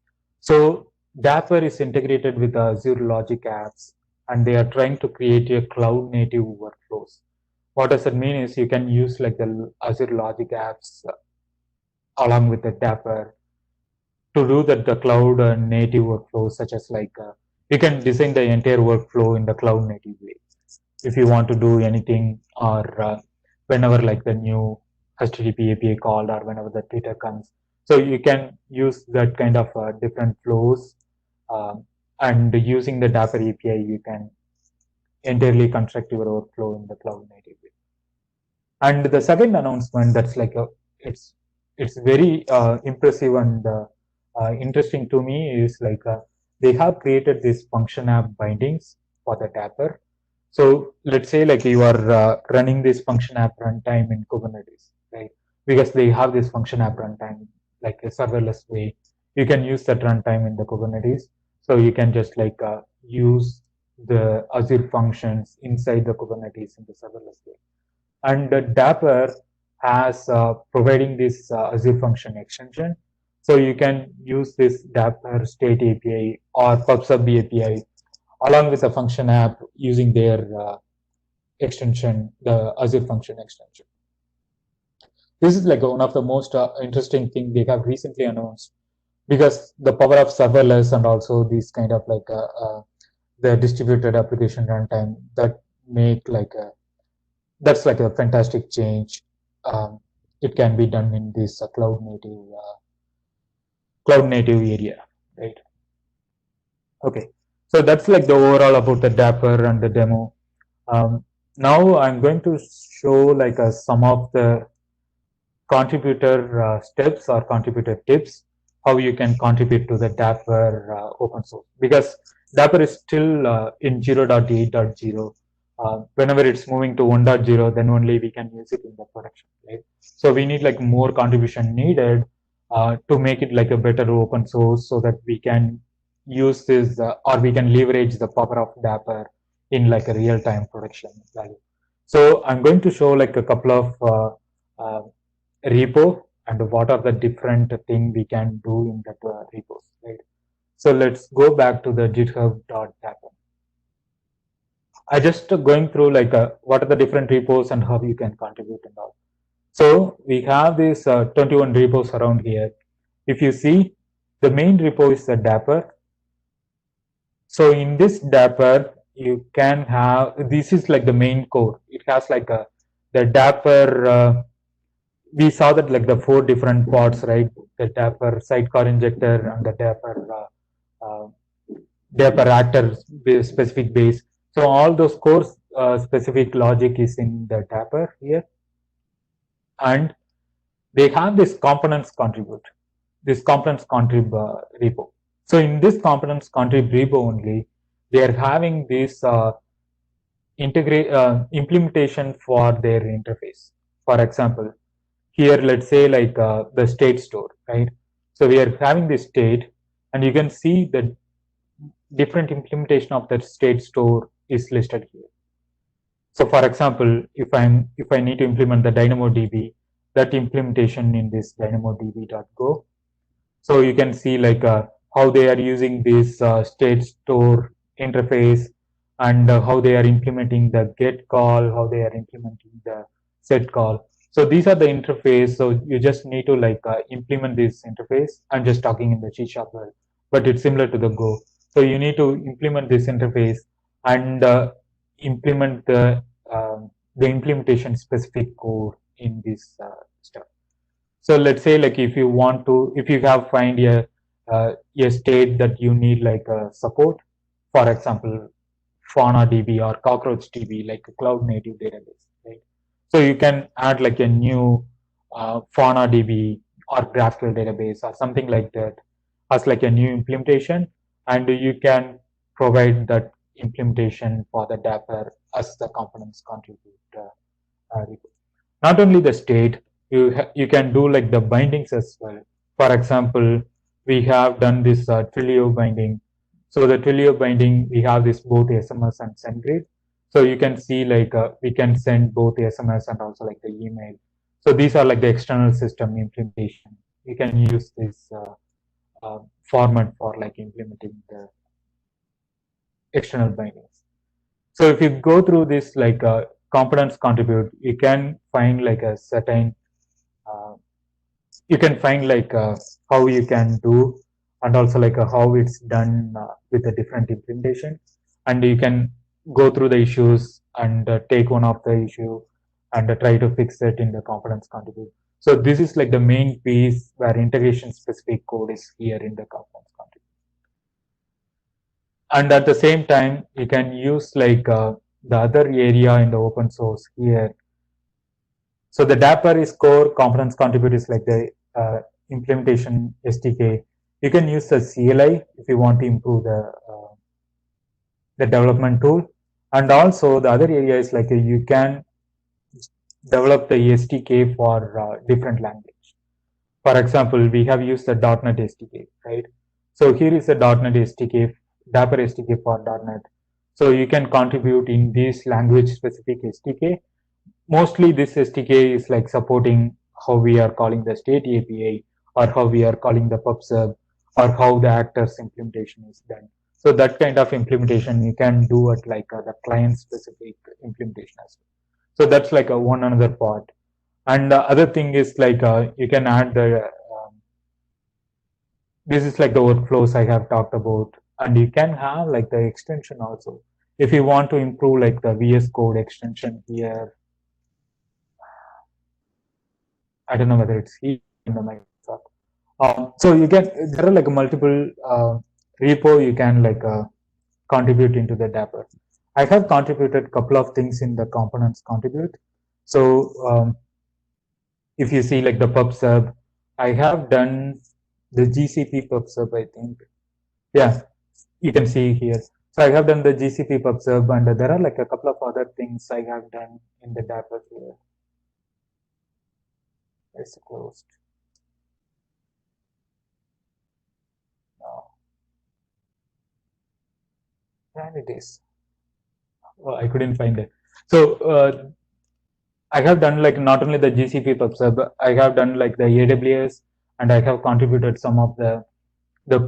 So Dapper is integrated with Azure Logic Apps, and they are trying to create a cloud native workflows. What does that mean is you can use like the Azure Logic Apps along with the Dapper to do the cloud native workflows, such as like you can design the entire workflow in the cloud native way. If you want to do anything, or whenever like the new HTTP API call, or whenever the Twitter comes, so you can use that kind of different flows, and using the Dapper API, you can entirely construct your workflow in the cloud native way. And the second announcement that's like it's very impressive and interesting to me is like they have created this function app bindings for the Dapper. So let's say like you are running this function app runtime in Kubernetes, right? Because they have this function app runtime like a serverless way. You can use that runtime in the Kubernetes. So you can just like use the Azure functions inside the Kubernetes in the serverless way. And the Dapper has providing this Azure function extension. So you can use this Dapper state API or PubSub API along with the function app using their extension, the Azure function extension. This is like one of the most interesting thing they have recently announced, because the power of serverless and also these kind of like the distributed application runtime that make like that's like a fantastic change. It can be done in this cloud native area, right? Okay. So that's like the overall about the Dapper and the demo. Now I'm going to show like some of the contributor steps or contributor tips, how you can contribute to the Dapper open source, because Dapper is still in 0.8.0. Whenever it's moving to 1.0, then only we can use it in the production, right? So we need like more contribution needed to make it like a better open source, so that we can use this or we can leverage the power of Dapper in like a real-time production value. So I'm going to show like a couple of repo and what are the different things we can do in that repos, right? So let's go back to the github.dapper. I just going through like what are the different repos and how you can contribute and all. So we have these 21 repos around here. If you see, the main repo is the Dapper. So in this Dapper, you can have, this is like the main core. It has like the Dapper, we saw that like the 4 different parts, right? The Dapper sidecar injector and the Dapper actor specific base. So all those core specific logic is in the Dapper here. And they have this components contribute, this components contrib repo. So in this components contrib repo only, they are having this implementation for their interface. For example, here let's say like the state store, right? So we are having this state, and you can see the different implementation of that state store is listed here. So for example, if I need to implement the DynamoDB, that implementation in this dynamodb.go. So you can see like how they are using this state store interface, and how they are implementing the get call, how they are implementing the set call. So these are the interface. So you just need to like implement this interface. I'm just talking in the C# world, but it's similar to the Go. So you need to implement this interface and implement the implementation specific code in this stuff. So let's say like if you want to, if you have find a state that you need like support, for example, FaunaDB or CockroachDB, like a cloud native database, right? So you can add like a new FaunaDB or GraphQL database or something like that as like a new implementation, and you can provide that implementation for the Dapper as the components contribute. Not only the state, you can do like the bindings as well. For example, we have done this Twilio binding. So the Twilio binding, we have this both SMS and SendGrid. So you can see like we can send both SMS and also like the email. So these are like the external system implementation. You can use this format for like implementing the external bindings. So if you go through this like components contribute, you can find like a certain you can find like how you can do, and also like how it's done with a different implementation, and you can go through the issues and take one of the issue and try to fix it in the components contribute. So this is like the main piece where integration specific code is here in the components contribute. And at the same time, you can use like the other area in the open source here. So the Dapper is core, components contribute is like the implementation SDK. You can use the CLI if you want to improve the development tool. And also the other area is like you can develop the SDK for different language. For example, we have used the .NET SDK, right? So here is the .NET SDK, Dapper SDK for .NET. So you can contribute in this language specific SDK. Mostly this SDK is like supporting how we are calling the state API, or how we are calling the PubSub, or how the actors implementation is done. So that kind of implementation you can do at like the client specific implementation as well. So that's like one another part. And the other thing is like you can add the this is like the workflows I have talked about, and you can have like the extension also. If you want to improve like the VS Code extension here, I don't know whether it's here in the Microsoft. So you can, there are like multiple repo you can like contribute into the Dapper. I have contributed a couple of things in the components contribute. So if you see like the PubSub, I have done the GCP PubSub, I think. Yeah, you can see here. So I have done the GCP PubSub, and there are like a couple of other things I have done in the Dapper here. It's closed. No. And it is. Oh, I couldn't find it. So I have done like not only the GCP PubSub, I have done like the AWS, and I have contributed some of the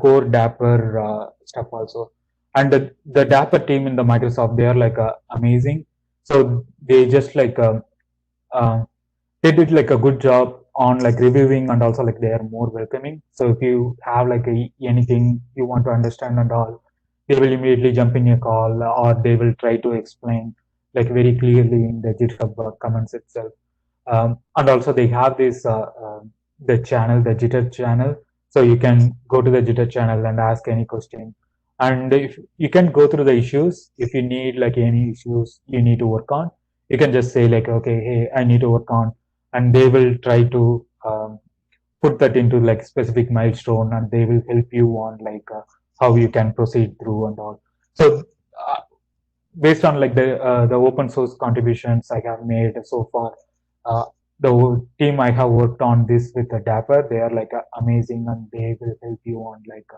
core Dapper stuff also. And the Dapper team in the Microsoft, they are like amazing. So they just like they did like a good job on like reviewing, and also like they are more welcoming. So if you have like anything you want to understand and all, they will immediately jump in your call, or they will try to explain like very clearly in the GitHub comments itself. And also they have this the channel, the Jitter channel. So you can go to the Jitter channel and ask any question. And if you can go through the issues, if you need like any issues you need to work on, you can just say like, okay, hey, I need to work on, and they will try to put that into like specific milestone, and they will help you on like how you can proceed through and all. So based on like the open source contributions I have made so far, uh, the team I have worked on this with the Dapper, they are like amazing, and they will help you on like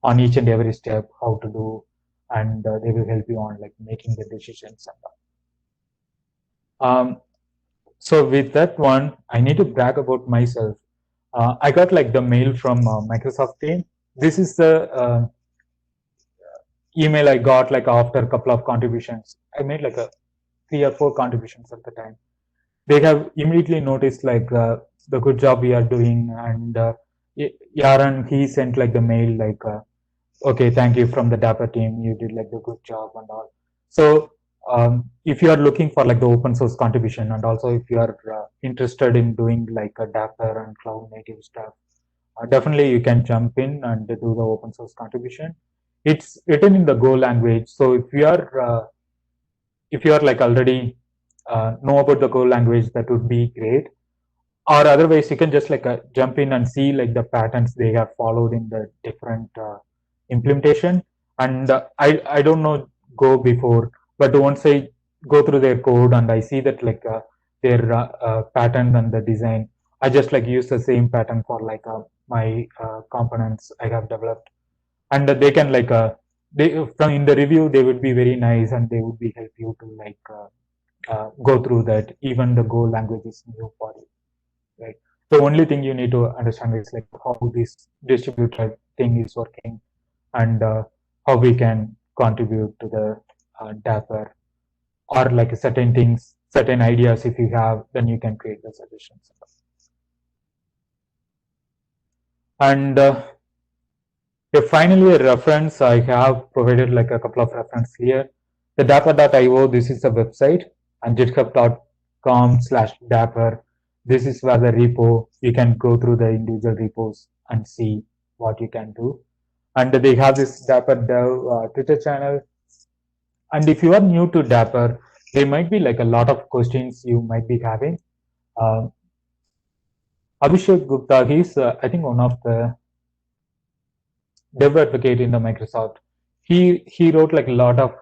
on each and every step how to do, and they will help you on like making the decisions and all. So with that one, I need to brag about myself. I got like the mail from Microsoft team. This is the email I got like after a couple of contributions. I made like 3 or 4 contributions at the time. They have immediately noticed like the good job we are doing, and Yaran, he sent like the mail like, okay, thank you from the Dapper team, you did like the good job and all. So if you are looking for like the open source contribution, and also if you are interested in doing like a Dapper and cloud native stuff, definitely you can jump in and do the open source contribution. It's written in the Go language. So if you are like already know about the Go language, that would be great. Or otherwise, you can just like jump in and see like the patterns they have followed in the different implementation. And I don't know Go before, but once I go through their code and I see that like their pattern and the design, I just like use the same pattern for like my components I have developed, and they can like they from in the review they would be very nice, and they would be help you to like go through that. Even the Go language is new for you, right? The only thing you need to understand is like how this distributed thing is working, and how we can contribute to the Dapper, or like certain things, certain ideas. If you have, then you can create the suggestions. And finally, a reference, I have provided like a couple of references here. The dapper.io, this is a website, and github.com/dapper. This is where the repo, you can go through the individual repos and see what you can do. And they have this Dapper Dev Twitter channel. And if you are new to Dapper, there might be like a lot of questions you might be having. Abhishek Gupta, he's I think one of the dev advocate in the Microsoft. He wrote like a lot of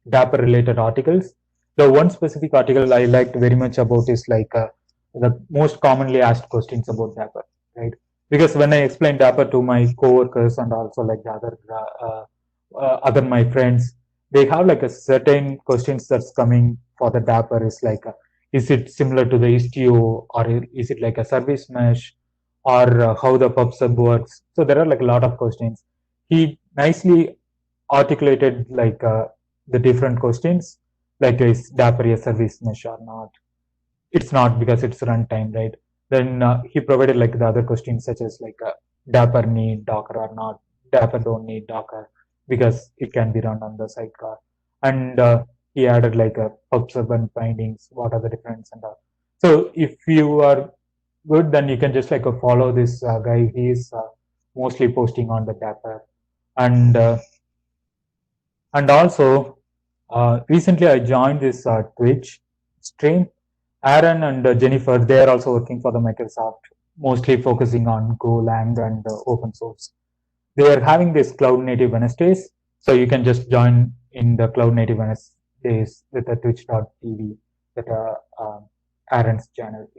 Dapper related articles. The one specific article I liked very much about is like the most commonly asked questions about Dapper, right? Because when I explain Dapper to my coworkers and also like the other my friends, they have like a certain questions that's coming for the Dapper is like, is it similar to the Istio, or is it like a service mesh, or how the PubSub works? So there are like a lot of questions. He nicely articulated like the different questions, like is Dapper a service mesh or not? It's not, because it's runtime, right? Then he provided like the other questions such as like Dapper need Docker or not, Dapper don't need Docker because it can be run on the sidecar. And he added like a PubSub and findings, what are the difference and all. So if you are good, then you can just like follow this guy. He is mostly posting on the Dapper. And also recently I joined this Twitch stream. Aaron and Jennifer, they are also working for the Microsoft, mostly focusing on Golang and open source. They are having this Cloud Native Wednesdays, so you can just join in the Cloud Native Wednesdays with the twitch.tv, with Aaron's channel.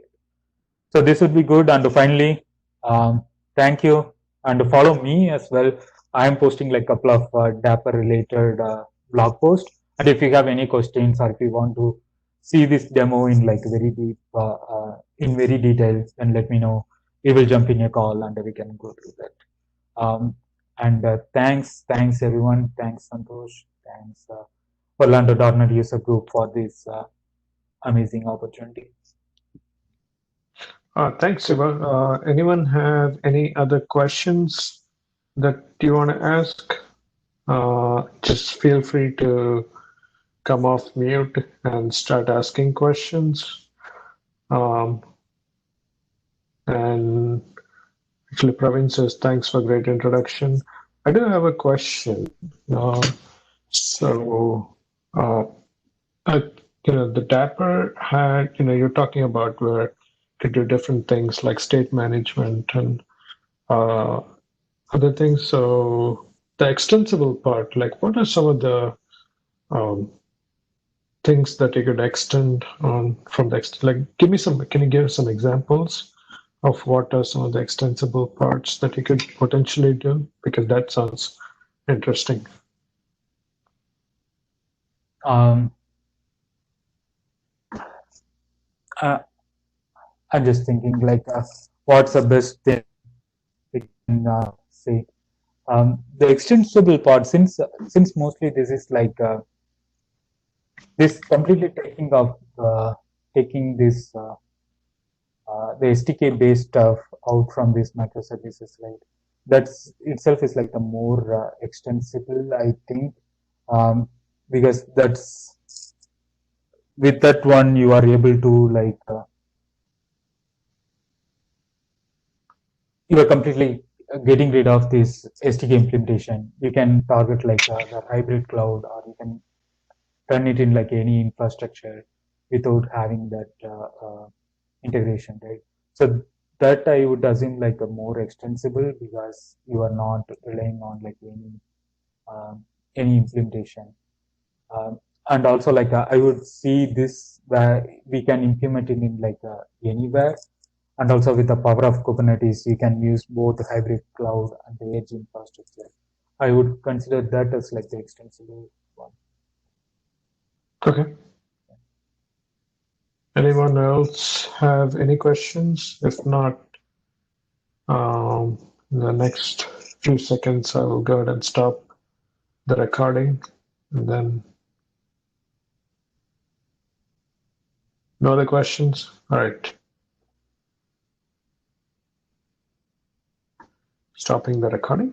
So this would be good. And finally, thank you, and follow me as well. I am posting like a couple of Dapper related blog posts. And if you have any questions, or if you want to see this demo in like very deep, in very detail, then let me know. We will jump in a call and we can go through that. And thanks everyone. Thanks Santosh. Thanks Orlando.NET user group for this amazing opportunity. Thanks, Siva. Anyone have any other questions that you want to ask? Just feel free to come off mute and start asking questions. Um, and actually, Praveen says, thanks for great introduction. I do have a question. Uh, so, uh, uh, the Dapper had, you're talking about where to do different things like state management and uh, other things. So the extensible part, like what are some of the um, things that you could extend on from the like give me some, can you give some examples of what are some of the extensible parts that you could potentially do? Because that sounds interesting. Um, uh, I'm just thinking like, what's the best thing we can say? The extensible part, since mostly this is like this completely taking this the SDK based stuff out from these microservices, right? That's itself is like the more extensible, I think, because that's with that one you are able to like you are completely getting rid of this SDK implementation. You can target like the hybrid cloud, or you can turn it in like any infrastructure without having that integration, right? So that I would assume like a more extensible, because you are not relying on like any implementation. And also like I would see this where we can implement it in like anywhere. And also with the power of Kubernetes, you can use both the hybrid cloud and the edge infrastructure. I would consider that as like the extensible one. Okay. Anyone else have any questions? If not, in the next few seconds, I will go ahead and stop the recording, and then no other questions. All right. Stopping the recording.